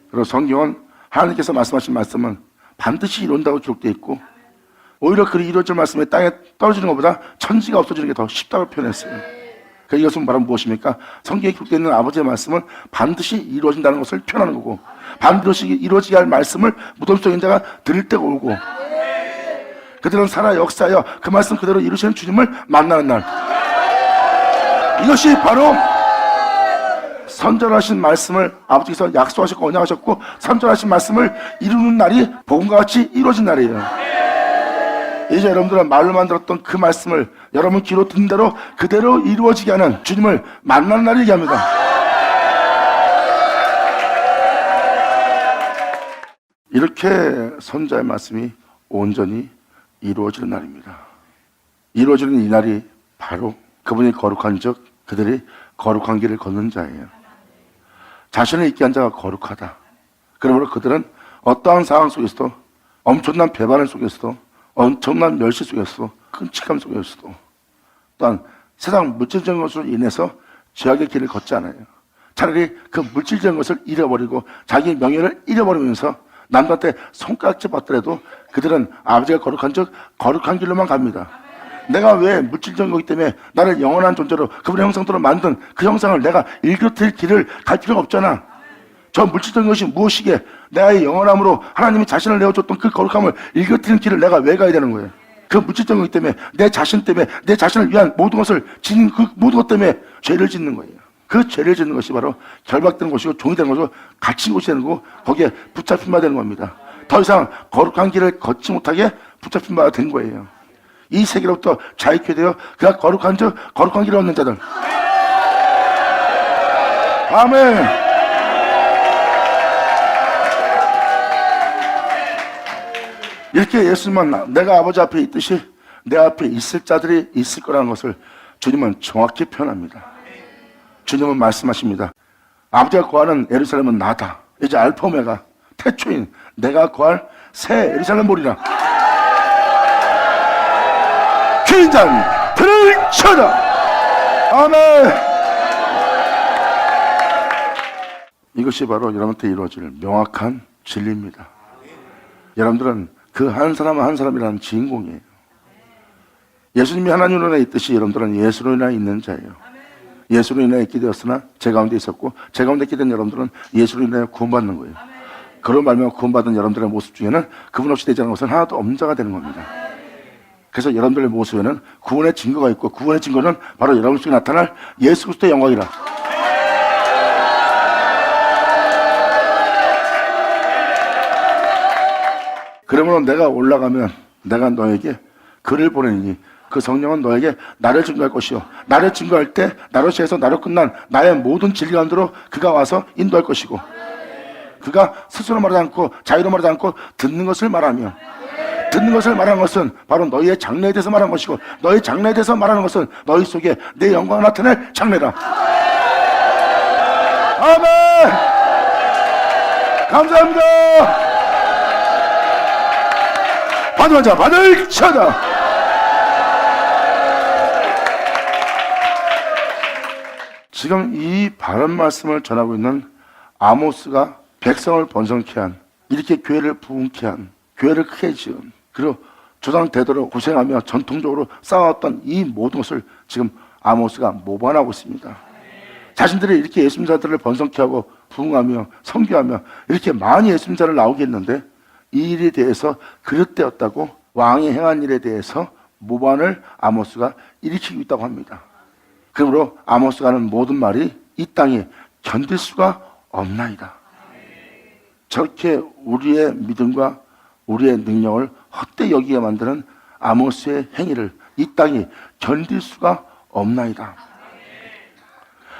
그리고 성경은 하나님께서 말씀하신 말씀은 반드시 이룬다고 기록되어 있고, 오히려 그 이루어질 말씀이 땅에 떨어지는 것보다 천지가 없어지는 게 더 쉽다고 표현했어요. 그러니까 이것은 바로 무엇입니까? 성경에 기록되어 있는 아버지의 말씀은 반드시 이루어진다는 것을 표현하는 거고, 반드시 이루어지게 할 말씀을 무덤 속에 있는 자가 들을 때가 오고, 그들은 살아 역사하여 그 말씀 그대로 이루시는 주님을 만나는 날, 이것이 바로 선전하신 말씀을 아버지께서 약속하셨고 언약하셨고 선전하신 말씀을 이루는 날이 복음과 같이 이루어진 날이에요. 이제 여러분들은 말로만 들었던 그 말씀을 여러분 귀로 듣는 대로 그대로 이루어지게 하는 주님을 만나는 날이 얘기합니다. 이렇게 선자의 말씀이 온전히 이루어지는 날입니다. 이루어지는 이 날이 바로 그분이 거룩한 즉 그들이 거룩한 길을 걷는 자예요. 자신을 있게 한 자가 거룩하다. 그러므로 그들은 어떠한 상황 속에서도, 엄청난 배반을 속에서도, 엄청난 멸시 속에서도, 끔찍함 속에서도, 또한 세상 물질적인 것으로 인해서 죄악의 길을 걷지 않아요. 차라리 그 물질적인 것을 잃어버리고 자기 명예를 잃어버리면서 남한테 손가락질 받더라도 그들은 아버지가 거룩한 즉 거룩한 길로만 갑니다. 내가 왜 물질적인 거기 때문에 나를 영원한 존재로 그분의 형상대로 만든 그 형상을 내가 일그러뜨릴 길을 갈 필요가 없잖아. 저 물질적인 것이 무엇이기에 내가 영원함으로 하나님이 자신을 내어줬던 그 거룩함을 일그러뜨리는 길을 내가 왜 가야 되는 거예요? 그 물질적인 거기 때문에 내 자신 때문에 내 자신을 위한 모든 것을 짓는 그 모든 것 때문에 죄를 짓는 거예요. 그 죄를 짓는 것이 바로 결박되는 것이고 종이 되는 것이고 갇힌 것이 되는 거고 거기에 붙잡힌 바 되는 겁니다. 더 이상 거룩한 길을 걷지 못하게 붙잡힌 바가 된 거예요. 이 세계로부터 자유케 되어 그가 거룩한 즉 거룩한 길을 얻는 자들. 아멘. 이렇게 예수님은 내가 아버지 앞에 있듯이 내 앞에 있을 자들이 있을 거라는 것을 주님은 정확히 표현합니다. 주님은 말씀하십니다. 아버지가 거하는 예루살렘은 나다. 이제 알파 오메가 태초인 내가 거할 새 예루살렘 보리라. 귀인잔 들을 쳐라. 아멘. 이것이 바로 여러분한테 이루어질 명확한 진리입니다. 여러분들은 그 한 사람 한 사람이라는 주인공이에요. 예수님이 하나님으로 인해 있듯이 여러분들은 예수로 인해 있는 자예요. 예수로 인해 있게 되었으나 제 가운데 있었고 제 가운데 있게 된 여러분들은 예수로 인해 구원받는 거예요. 그런 말면 구원받은 여러분들의 모습 중에는 그분 없이 되지 않은 것은 하나도 없는 자가 되는 겁니다. 그래서 여러분들의 모습에는 구원의 증거가 있고 그분의 증거는 바로 여러분 속에 나타날 예수 그리스도의 영광이라. 그러므로 내가 올라가면 내가 너에게 그를 보내니 그 성령은 너에게 나를 증거할 것이요 나를 증거할 때 나로 시작해서 나로 끝난 나의 모든 진리 가운데로 그가 와서 인도할 것이고 그가 스스로 말하지 않고 자유로 말하지 않고 듣는 것을 말하며 듣는 것을 말하는 것은 바로 너희의 장래에 대해서 말하는 것이고 너희 장래에 대해서 말하는 것은 너희 속에 내 영광을 나타낼 장래라. 아멘. 감사합니다. 받으면 자 받을 쳐다. 지금 이 바른 말씀을 전하고 있는 아모스가 백성을 번성케 한 이렇게 교회를 부흥케 한 교회를 크게 지은 그리고 조상 대대로 고생하며 전통적으로 쌓아왔던 이 모든 것을 지금 아모스가 모반하고 있습니다. 자신들이 이렇게 예수님자들을 번성케 하고 부흥하며 선교하며 이렇게 많이 예수님자를 나오게 했는데 이 일에 대해서 그릇되었다고 왕이 행한 일에 대해서 모반을 아모스가 일으키고 있다고 합니다. 그러므로 아모스가 하는 모든 말이 이 땅에 견딜 수가 없나이다. 저렇게 우리의 믿음과 우리의 능력을 헛되이 여기게 만드는 아모스의 행위를 이 땅이 견딜 수가 없나이다.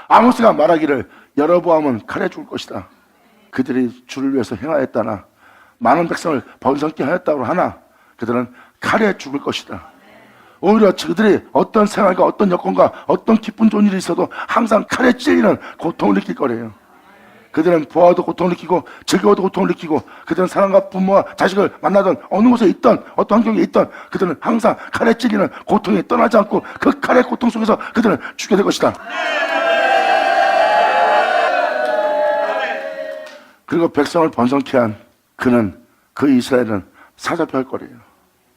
아모스가 말하기를 여로보암은 칼에 죽을 것이다. 그들이 주를 위해서 행하였다나 많은 백성을 번성케 하였다고 하나 그들은 칼에 죽을 것이다. 오히려 그들이 어떤 생활과 어떤 여건과 어떤 기쁜 좋은 일이 있어도 항상 칼에 찔리는 고통을 느낄 거래요. 그들은 부하도 고통을 느끼고 즐거워도 고통을 느끼고 그들은 사람과 부모와 자식을 만나던 어느 곳에 있던 어떤 환경에 있던 그들은 항상 칼에 찔리는 고통이 떠나지 않고 그 칼의 고통 속에서 그들은 죽게 될 것이다. 그리고 백성을 번성케 한 그는 그 이스라엘은 사잡혀 할 거래요.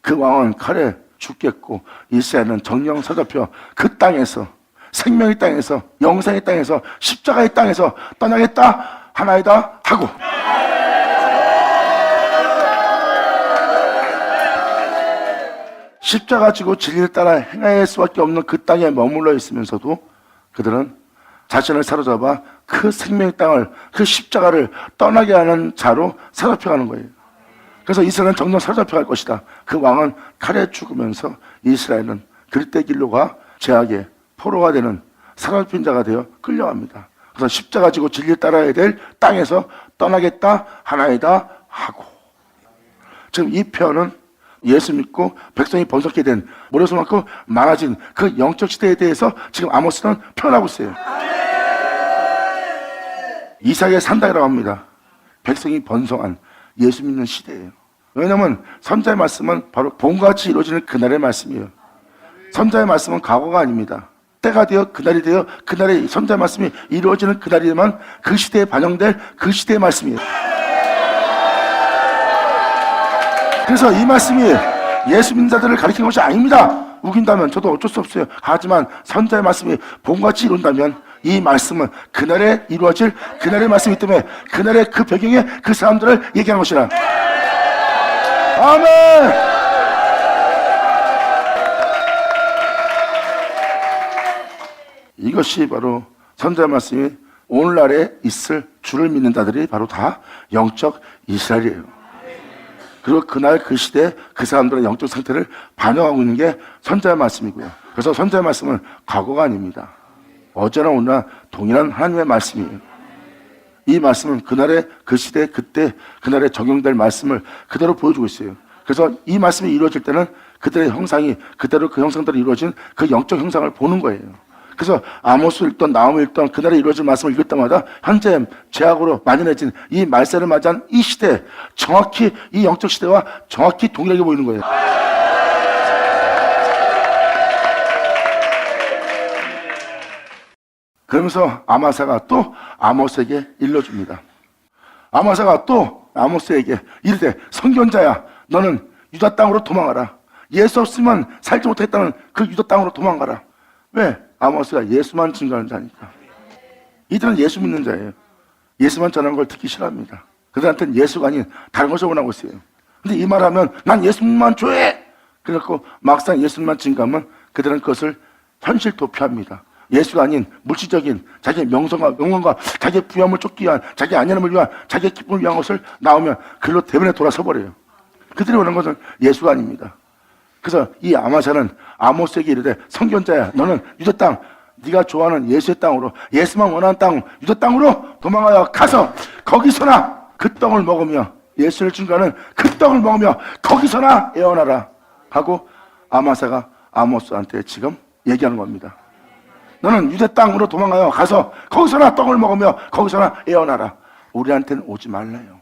그 왕은 칼에 죽겠고 이스라엘은 정령 사잡혀 그 땅에서 생명의 땅에서 영생의 땅에서 십자가의 땅에서 떠나겠다 하나이다 하고 십자가 지고 진리를 따라 행할 수밖에 없는 그 땅에 머물러 있으면서도 그들은 자신을 사로잡아 그 생명의 땅을 그 십자가를 떠나게 하는 자로 사로잡혀가는 거예요. 그래서 이스라엘은 정령 사로잡혀갈 것이다. 그 왕은 칼에 죽으면서 이스라엘은 들떼길로가 제약의 포로가 되는 사로잡힌 자가 되어 끌려갑니다. 그래서 십자가 지고 진리를 따라야 될 땅에서 떠나겠다 하나이다 하고, 지금 이 표현은 예수 믿고 백성이 번성케 된 모래수만큼 많아진 그 영적 시대에 대해서 지금 아모스는 표현하고 있어요. 이삭의 산당이라고 합니다. 백성이 번성한 예수 믿는 시대예요. 왜냐하면 선자의 말씀은 바로 봄같이 이루어지는 그날의 말씀이에요. 선자의 말씀은 과거가 아닙니다. 때가 되어 그날이 되어 그날의 선자의 말씀이 이루어지는 그날이지만 그 시대에 반영될 그 시대의 말씀이에요. 그래서 이 말씀이 예수 믿는 자들을 가리키는 것이 아닙니다. 우긴다면 저도 어쩔 수 없어요. 하지만 선자의 말씀이 봄같이 이룬다면 이 말씀은 그날에 이루어질 그날의 말씀이기 때문에 그날의 그 배경에 그 사람들을 얘기하는 것이라. 아멘. 이것이 바로 선자의 말씀이 오늘날에 있을 주를 믿는 자들이 바로 다 영적 이스라엘이에요. 그리고 그날 그 시대 그 사람들의 영적 상태를 반영하고 있는 게 선자의 말씀이고요. 그래서 선자의 말씀은 과거가 아닙니다. 어제나 오늘나 동일한 하나님의 말씀이에요. 이 말씀은 그날의 그 시대 그때 그날에 적용될 말씀을 그대로 보여주고 있어요. 그래서 이 말씀이 이루어질 때는 그들의 형상이 그대로 그 형상대로 이루어진 그 영적 형상을 보는 거예요. 그래서 아모스 읽던 나홈을 읽던 그날에 이루어질 말씀을 읽을 때마다 현재 죄악으로 만연해진 이 말세를 맞이한 이 시대, 정확히 이 영적 시대와 정확히 동일하게 보이는 거예요. 그러면서 아마사가 또 아모스에게 일러줍니다. 아마사가 또 아모스에게 이르되 선견자야, 너는 유다 땅으로 도망가라. 예수 없으면 살지 못하겠다는 그 유다 땅으로 도망가라. 왜? 아모스가 예수만 증거하는 자니까. 이들은 예수 믿는 자예요. 예수만 전하는 걸 듣기 싫어합니다. 그들한테는 예수가 아닌 다른 것을 원하고 있어요. 근데 이 말하면 난 예수님만 좋아해. 그래갖고 막상 예수님만 증거하면 그들은 그것을 현실 도피합니다. 예수가 아닌 물질적인 자기의 명성과 영광과 자기의 부여함을 쫓기 위한 자기의 안전함을 위한 자기의 기쁨을 위한 것을 나오면 그걸로 대변에 돌아서 버려요. 그들이 원하는 것은 예수가 아닙니다. 그래서 이 아마사는 아모스에게 이르되 선견자야, 너는 유다 땅, 네가 좋아하는 예수의 땅으로, 예수만 원하는 땅 유다 땅으로 도망하여 가서 거기서나 그 떡을 먹으며 예수를 증거하는 그 떡을 먹으며 거기서나 애원하라 하고 아마사가 아모스한테 지금 얘기하는 겁니다. 너는 유대 땅으로 도망가요. 가서 거기서나 떡을 먹으며 거기서나 애원하라. 우리한테는 오지 말래요.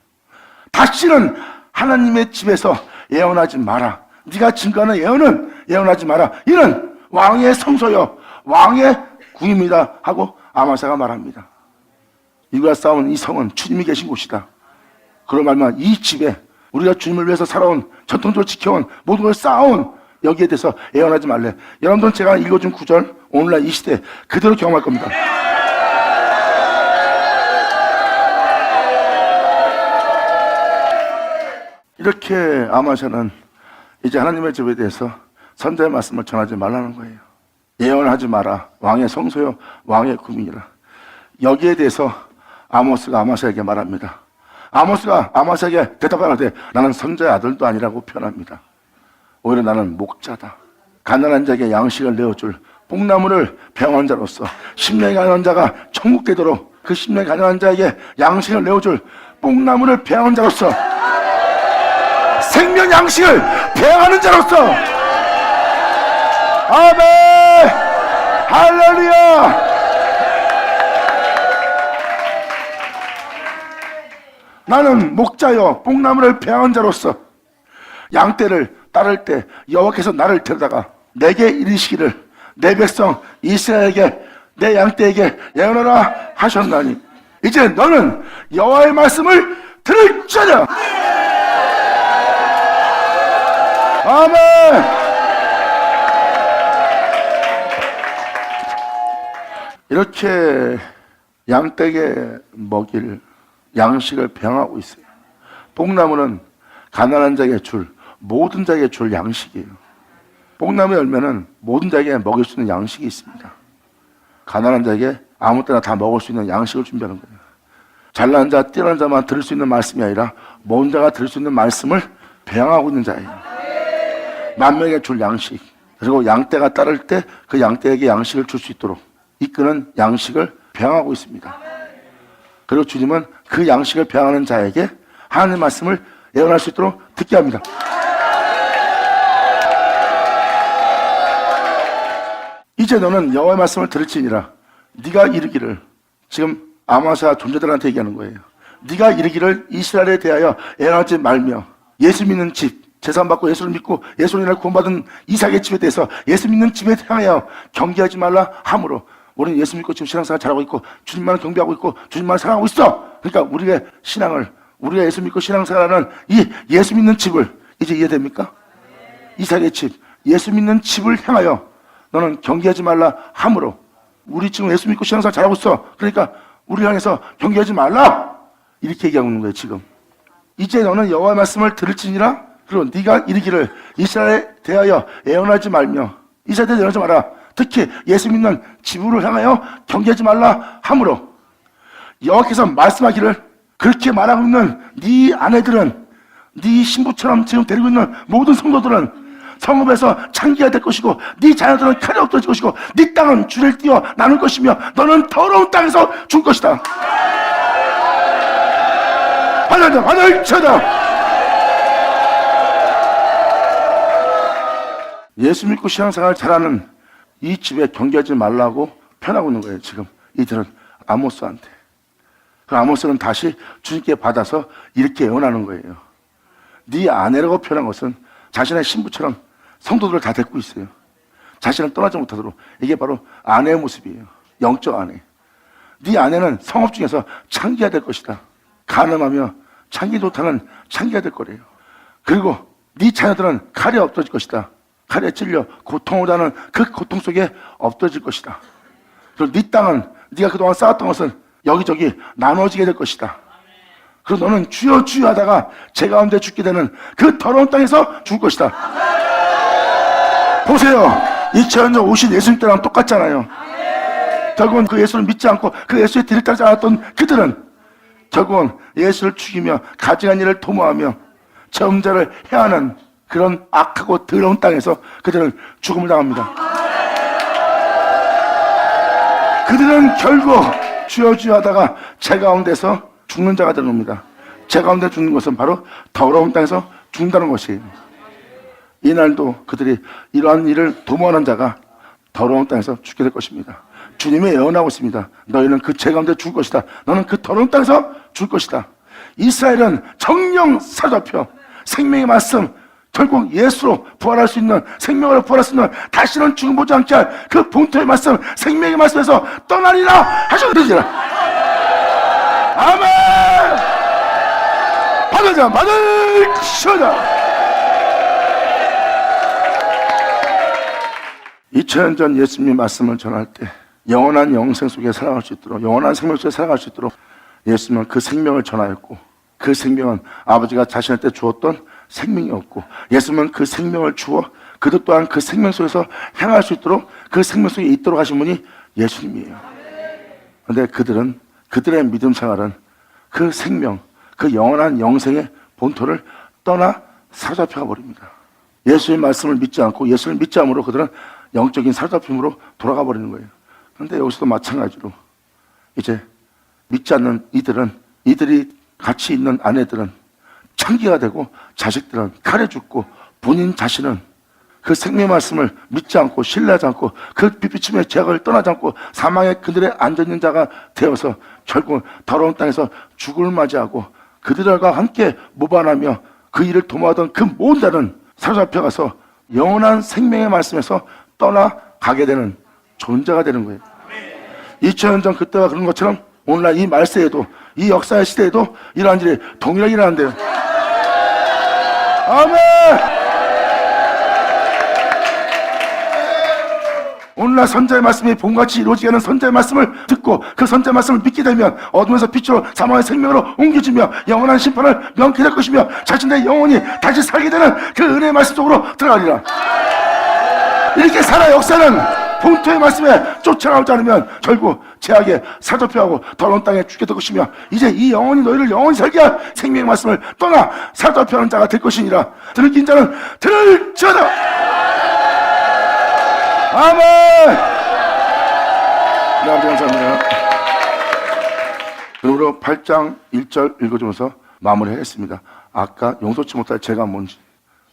다시는 하나님의 집에서 애원하지 마라. 네가 증거하는 예언은 예언하지 마라. 이는 왕의 성소요 왕의 궁입니다 하고 아마사가 말합니다. 이와 싸운 이 성은 주님이 계신 곳이다. 그런 말만 이 집에 우리가 주님을 위해서 살아온 전통적으로 지켜온 모든 걸 쌓아온 여기에 대해서 예언하지 말래. 여러분들은 제가 읽어준 구절 오늘날 이 시대 그대로 경험할 겁니다. 이렇게 아마샤는 이제 하나님의 집에 대해서 선자의 말씀을 전하지 말라는 거예요. 예언하지 마라. 왕의 성소요 왕의 구민이라. 여기에 대해서 아모스가 아마샤에게 말합니다. 아모스가 아마샤에게 대답하는데 나는 선자의 아들도 아니라고 표현합니다. 오히려 나는 목자다. 가난한 자에게 양식을 내어줄 뽕나무를 배워한 자로서 심령이 가난한 자가 천국 되도록 그 심령이 가난한 자에게 양식을 내어줄 뽕나무를 배워한 자로서 생명 양식을 배워하는 자로서 아멘 할렐루야. 나는 목자여 뽕나무를 배워한 자로서 양떼를 따를 때 여호와께서 나를 데려다가 내게 이르시기를 내 백성 이스라엘에게 내 양떼에게 예언하라 하셨나니 이제 너는 여호와의 말씀을 들을지어다. 아멘. 이렇게 양떼에게 먹일 양식을 배양하고 있어요. 뽕나무는 가난한 자에게 줄 모든 자에게 줄 양식이에요. 뽕나무 열매는 모든 자에게 먹일 수 있는 양식이 있습니다. 가난한 자에게 아무 때나 다 먹을 수 있는 양식을 준비하는 거예요. 잘난 자, 뛰어난 자만 들을 수 있는 말씀이 아니라 모든 자가 들을 수 있는 말씀을 배양하고 있는 자예요. 만명에게 줄 양식, 그리고 양떼가 따를 때 그 양떼에게 양식을 줄 수 있도록 이끄는 양식을 배양하고 있습니다. 그리고 주님은 그 양식을 배양하는 자에게 하나님의 말씀을 예언할 수 있도록 듣게 합니다. 이제 너는 여호와의 말씀을 들을지니라. 네가 이르기를, 지금 아모스가 존재들한테 얘기하는 거예요. 네가 이르기를 이스라엘에 대하여 예언하지 말며, 예수 믿는 집, 제사받고 예수를 믿고 예수로 인하여 구원받은 이삭의 집에 대해서 예수 믿는 집에 향하여 경계하지 말라 하므로, 우리는 예수 믿고 지금 신앙생활 잘하고 있고 주님만을 경배하고 있고 주님만을 사랑하고 있어. 그러니까 우리가 신앙을, 우리가 예수 믿고 신앙생활하는 이 예수 믿는 집을, 이제 이해됩니까? 이삭의 집, 예수 믿는 집을 향하여 너는 경계하지 말라 하므로, 우리 지금 예수 믿고 신앙생활 잘하고 있어. 그러니까 우리 향해서 경계하지 말라, 이렇게 얘기하고 있는 거예요. 지금 이제 너는 여호와의 말씀을 들을지니라. 그리고 네가 이르기를 이스라엘에 대하여 예언하지 말며, 이스라엘에 대하여 예언하지 마라. 특히 예수 믿는 집을 향하여 경계하지 말라 하므로, 여호와께서 말씀하기를 그렇게 말하고 있는 네 아내들은, 네 신부처럼 지금 데리고 있는 모든 성도들은 성읍에서 창기가 될 것이고, 네 자녀들은 칼이 없어질 것이고, 네 땅은 줄을 띄어 나눌 것이며 너는 더러운 땅에서 죽을 것이다. 하늘 쳐다. 예수 믿고 신앙생활 잘하는 이 집에 경계하지 말라고 편하고 있는 거예요. 지금 이들은 아모스한테. 그 아모스는 다시 주님께 받아서 이렇게 예언하는 거예요. 네 아내라고 표현한 것은 자신의 신부처럼 성도들을 다 데리고 있어요. 자신을 떠나지 못하도록. 이게 바로 아내의 모습이에요. 영적 아내. 네 아내는 성읍 중에서 창기가 될 것이다. 가늠하며 창기 못하는 창기가 될 거래요. 그리고 네 자녀들은 칼에 엎드질 것이다. 칼에 찔려 고통을 하는 그 고통 속에 엎드질 것이다. 그리고 네 땅은 네가 그동안 쌓았던 것은 여기저기 나눠지게 될 것이다. 그리고 너는 주여 주여 하다가 제 가운데 죽게 되는 그 더러운 땅에서 죽을 것이다. 보세요. 2000년 오신 예수님 때랑 똑같잖아요. 결국은 그 예수를 믿지 않고 그 예수의 뒤를 따르지 않았던 그들은 결국은 예수를 죽이며 가증한 일을 도모하며 점자를 해하는 그런 악하고 더러운 땅에서 그들은 죽음을 당합니다. 그들은 결국 주여 주여 하다가 제 가운데서 죽는 자가 되는 겁니다. 제 가운데 죽는 것은 바로 더러운 땅에서 죽는다는 것이에요. 이날도 그들이 이러한 일을 도모하는 자가 더러운 땅에서 죽게 될 것입니다. 주님이 예언하고 있습니다. 너희는 그 제 가운데 죽을 것이다. 너는 그 더러운 땅에서 죽을 것이다. 이스라엘은 정령 사로잡혀 생명의 말씀, 결국 예수로 부활할 수 있는, 생명으로 부활할 수 있는, 다시는 죽음 보지 않게 할 그 본토의 말씀, 생명의 말씀에서 떠나리라 하셨느니라. 아멘. 받으자, 받으시자. 2000년 전 예수님의 말씀을 전할 때 영원한 영생 속에 살아갈 수 있도록, 영원한 생명 속에 살아갈 수 있도록 예수님은 그 생명을 전하였고, 그 생명은 아버지가 자신한테 주었던 생명이었고, 예수님은 그 생명을 주어 그들 또한 그 생명 속에서 향할 수 있도록, 그 생명 속에 있도록 하신 분이 예수님이에요. 그런데 그들은, 그들의 믿음 생활은 그 생명, 그 영원한 영생의 본토를 떠나 사로잡혀 버립니다. 예수의 말씀을 믿지 않고 예수를 믿지 않으므로 그들은 영적인 사로잡힘으로 돌아가 버리는 거예요. 그런데 여기서도 마찬가지로 이제 믿지 않는 이들은, 이들이 같이 있는 아내들은 창기가 되고, 자식들은 칼에 죽고, 본인 자신은 그 생명의 말씀을 믿지 않고 신뢰하지 않고 그 빛비침의 제약을 떠나지 않고 사망의 그들의 앉아있는 자가 되어서 결국 더러운 땅에서 죽음을 맞이하고, 그들과 함께 모반하며 그 일을 도모하던 그 모든 자는 사로잡혀가서 영원한 생명의 말씀에서 떠나가게 되는 존재가 되는 거예요. 2000년 전 그때가 그런 것처럼 오늘날 이 말세에도, 이 역사의 시대에도 이러한 일이 동일하게 일어난대요. 아멘. 오늘날 선자의 말씀이 봄같이 이루어지게 하는 선자의 말씀을 듣고 그 선자의 말씀을 믿게 되면 어둠에서 빛으로, 사망의 생명으로 옮겨지며 영원한 심판을 명케 될 것이며 자신의 영혼이 다시 살게 되는 그 은혜의 말씀 속으로 들어가리라. 이렇게 살아 역사는 본토의 말씀에 쫓아가지 않으면 결국 죄악에 사로잡혀가고 더러운 땅에 죽게 될 것이며 이제 이 영혼이 너희를 영원히 살게 할 생명의 말씀을 떠나 사로잡혀가는 자가 될 것이니라. 들을 낀 자는 들을지어다. 아멘. 네, 아버지 감사합니다. 그러므로 8장 1절 읽어주면서 마무리하겠습니다. 아까 용서치 못할 죄가 뭔지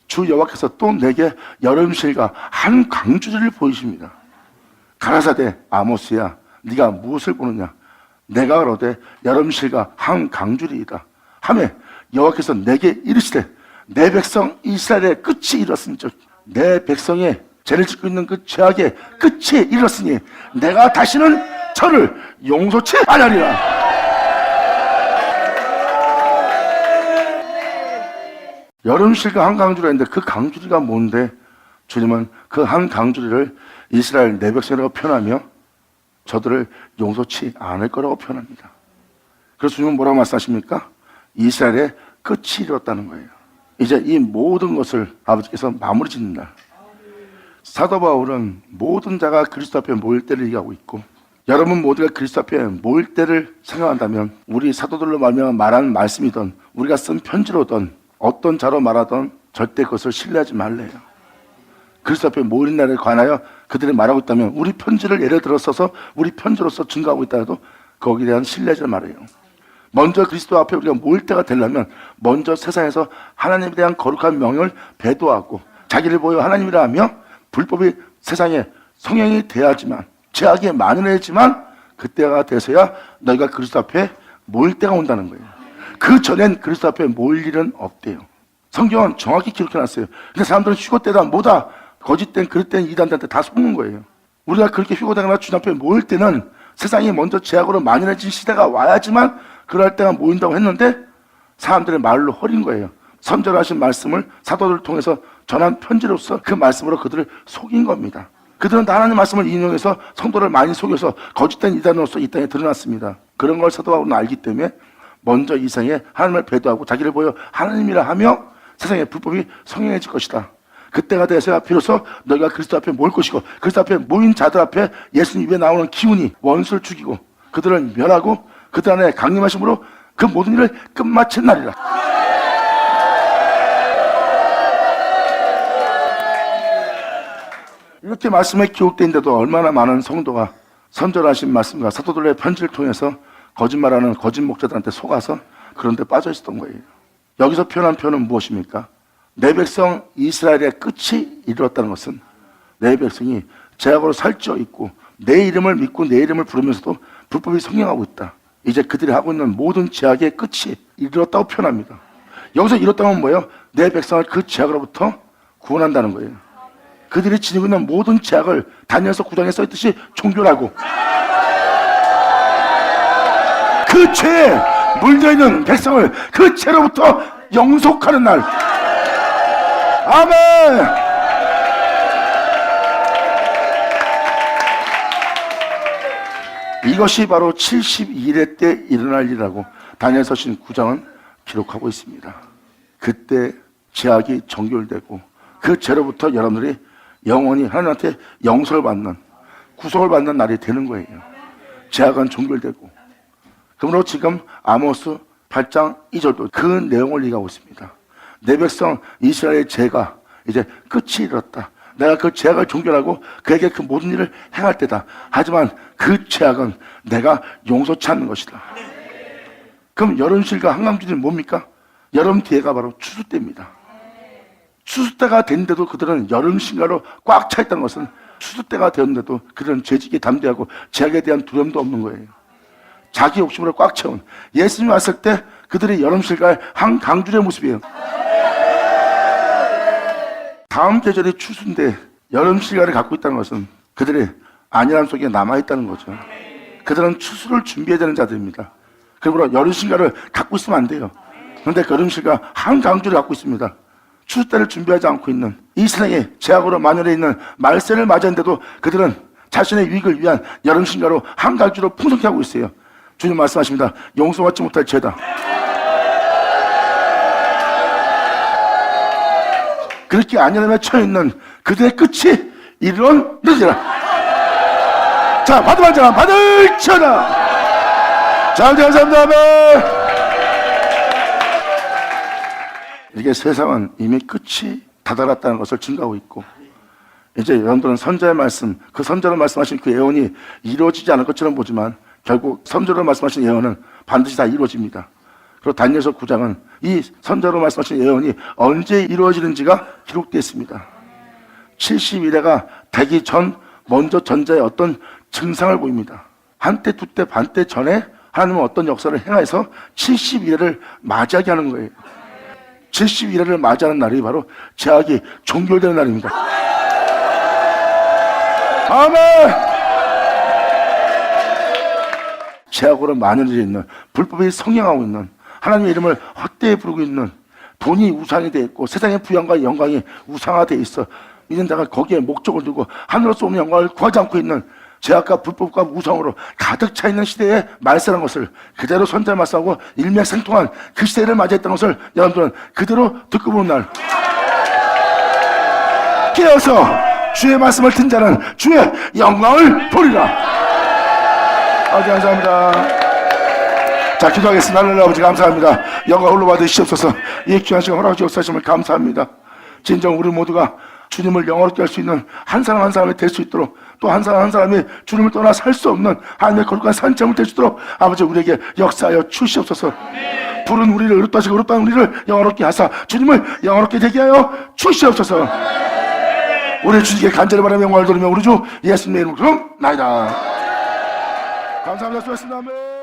주 여호와께서 또 내게 여름실과 한 강주리를 보이십니다. 가라사대 아모스야 네가 무엇을 보느냐. 내가 그러되 여름실과 한 강주리이다 하매 여호와께서 내게 이르시되 내 백성 이스라엘의 끝이 이르렀은즉 내 백성의 죄를 짓고 있는 그 죄악의 끝이 이르렀으니 내가 다시는 저를 용서치 아니하리라. 여름실과 한 강주리가 있는데 그 강주리가 뭔데 주님은 그 한 강주리를 이스라엘 내 백성이라고 표현하며 저들을 용서치 않을 거라고 표현합니다. 그래서 주님은 뭐라고 말씀하십니까? 이스라엘의 끝이 이뤘다는 거예요. 이제 이 모든 것을 아버지께서 마무리 짓는 날 사도 바울은 모든 자가 그리스도 앞에 모일 때를 얘기하고 있고 여러분 모두가 그리스도 앞에 모일 때를 생각한다면 우리 사도들로 말하는 말씀이든 우리가 쓴 편지로든 어떤 자로 말하던 절대 그것을 신뢰하지 말래요. 그리스도 앞에 모이는 날에 관하여 그들이 말하고 있다면 우리 편지를 예를 들어서서 우리 편지로서 증거하고 있다 해도 거기에 대한 신뢰하지 말아요. 먼저 그리스도 앞에 우리가 모일 때가 되려면 먼저 세상에서 하나님에 대한 거룩한 명령을 배도하고 자기를 보여 하나님이라 하며 불법이 세상에 성행이 돼야지만 죄악이 만연해지만 그때가 돼서야 너희가 그리스도 앞에 모일 때가 온다는 거예요. 그 전엔 그리스도 앞에 모일 일은 없대요. 성경은 정확히 기록해놨어요. 근데 사람들은 휴거 때다 뭐다 거짓된 그릇된 이단들한테 다 속는 거예요. 우리가 그렇게 휴거되거나 주님 앞에 모일 때는 세상이 먼저 죄악으로 만연해진 시대가 와야지만 그럴 때가 모인다고 했는데 사람들의 말로 허린 거예요. 선전하신 말씀을 사도들을 통해서 전한 편지로서 그 말씀으로 그들을 속인 겁니다. 그들은 하나님 말씀을 인용해서 성도를 많이 속여서 거짓된 이단으로서 이 땅에 드러났습니다. 그런 걸 사도 바울은 알기 때문에 먼저 이 세상에 하나님을 배도하고 자기를 보여 하나님이라 하며 세상에 불법이 성행해질 것이다. 그때가 돼서야 비로소 너희가 그리스도 앞에 모일 것이고 그리스도 앞에 모인 자들 앞에 예수님 입에 나오는 기운이 원수를 죽이고 그들을 멸하고 그들 안에 강림하심으로 그 모든 일을 끝마친 날이라. 이렇게 말씀에 기록되어 있는데도 얼마나 많은 성도가 선전하신 말씀과 사도들의 편지를 통해서 거짓말하는 거짓 목자들한테 속아서 그런 데 빠져 있었던 거예요. 여기서 표현한 표현은 무엇입니까? 내 백성 이스라엘의 끝이 이르렀다는 것은 내 백성이 죄악으로 살쪄 있고 내 이름을 믿고 내 이름을 부르면서도 불법이 성행하고 있다. 이제 그들이 하고 있는 모든 죄악의 끝이 이르렀다고 표현합니다. 여기서 이뤘다면 뭐예요? 내 백성을 그 죄악으로부터 구원한다는 거예요. 그들이 지니고 있는 모든 죄악을 다니엘서 9장에 써있듯이 종결하고 그 죄에 물려있는 백성을 그 죄로부터 영속하는 날. 아멘. 이것이 바로 72일 때 일어날 일이라고 다니엘서신 9장은 기록하고 있습니다. 그때 죄악이 정결되고 그 죄로부터 여러분들이 영원히 하나님한테 영서를 받는 구속을 받는 날이 되는 거예요. 죄악은 종결되고. 그러므로 지금 아모스 8장 2절도 그 내용을 얘기하고 있습니다. 내 백성 이스라엘의 죄가 이제 끝이 이르렀다. 내가 그 죄악을 종결하고 그에게 그 모든 일을 행할 때다. 하지만 그 죄악은 내가 용서치 않는 것이다. 그럼 여름실과 한강주리는 뭡니까? 여름 뒤에가 바로 추수 때입니다. 추수 때가 됐는데도 그들은 여름신가로 꽉 차 있다는 것은 추수 때가 되었는데도 그들은 죄짓기 담대하고 죄악에 대한 두려움도 없는 거예요. 자기 욕심으로 꽉 채운 예수님이 왔을 때 그들이 여름실과의 한 강줄의 모습이에요. 다음 계절이 추수인데 여름실과를 갖고 있다는 것은 그들의 안일함 속에 남아있다는 거죠. 그들은 추수를 준비해야 되는 자들입니다. 그러므로 여름실과를 갖고 있으면 안 돼요. 그런데 그 여름실과 한 강줄을 갖고 있습니다. 추수 때를 준비하지 않고 있는 이 세상에 죄악으로 만연해 있는 말세를 맞이했는데도 그들은 자신의 유익을 위한 여름신가로 한 강줄로 풍성케 하고 있어요. 주님 말씀하십니다. 용서받지 못할 죄다. 그렇게 안일함에 처해있는 그들의 끝이 이르렀느니라. 자, 받으면 자, 받을지어다. 자, 감사합니다. 아멘. 이게 세상은 이미 끝이 다다랐다는 것을 증거하고 있고, 이제 여러분들은 선자의 말씀, 그 선자로 말씀하신 그 예언이 이루어지지 않을 것처럼 보지만 결국 선자로 말씀하신 예언은 반드시 다 이루어집니다. 그리고 다니엘서 9장은 이 선자로 말씀하신 예언이 언제 이루어지는지가 기록되어 있습니다. 70일에가 되기 전 먼저 전자의 어떤 증상을 보입니다. 한때, 두때, 반때 전에 하나님은 어떤 역사를 행해서 70일을 맞이하게 하는 거예요. 70일을 맞이하는 날이 바로 제약이 종결되는 날입니다. 아멘. 제약으로 만연해져 있는, 불법이 성행하고 있는, 하나님의 이름을 헛되이 부르고 있는, 돈이 우상이 되어 있고 세상의 부양과 영광이 우상화되어 있어 있는 자가 거기에 목적을 두고 하늘로서 오는 영광을 구하지 않고 있는, 죄악과 불법과 우상으로 가득 차 있는 시대에 말씀한 것을 그대로 선자 말씀하고 일맥상통한 그 시대를 맞이했던 것을 여러분들은 그대로 듣고 보는 날 깨어서 주의 말씀을 듣는 자는 주의 영광을 보리라. 아버지 감사합니다. 자, 기도하겠습니다. 하나님 아버지 감사합니다. 영광 홀로 받으시옵소서. 이 귀한 시간 허락해 주셨음을 감사합니다. 진정 우리 모두가 주님을 영원롭게 할 수 있는 한 사람 한 사람이 될 수 있도록, 또 한 사람 한 사람이 주님을 떠나 살 수 없는 하나님의 거룩한 산점을 될 수 있도록 아버지 우리에게 역사하여 주시옵소서. 부른 우리를 의롭다시고 의롭다는 우리를 영원롭게 하사 주님을 영원롭게 되게 하여 주시옵소서. 우리 주님께 간절히 바라며 영광을 돌리며 우리 주 예수님의 이름으로 나이다. 감사합니다. 수고하셨습니다. 아멘.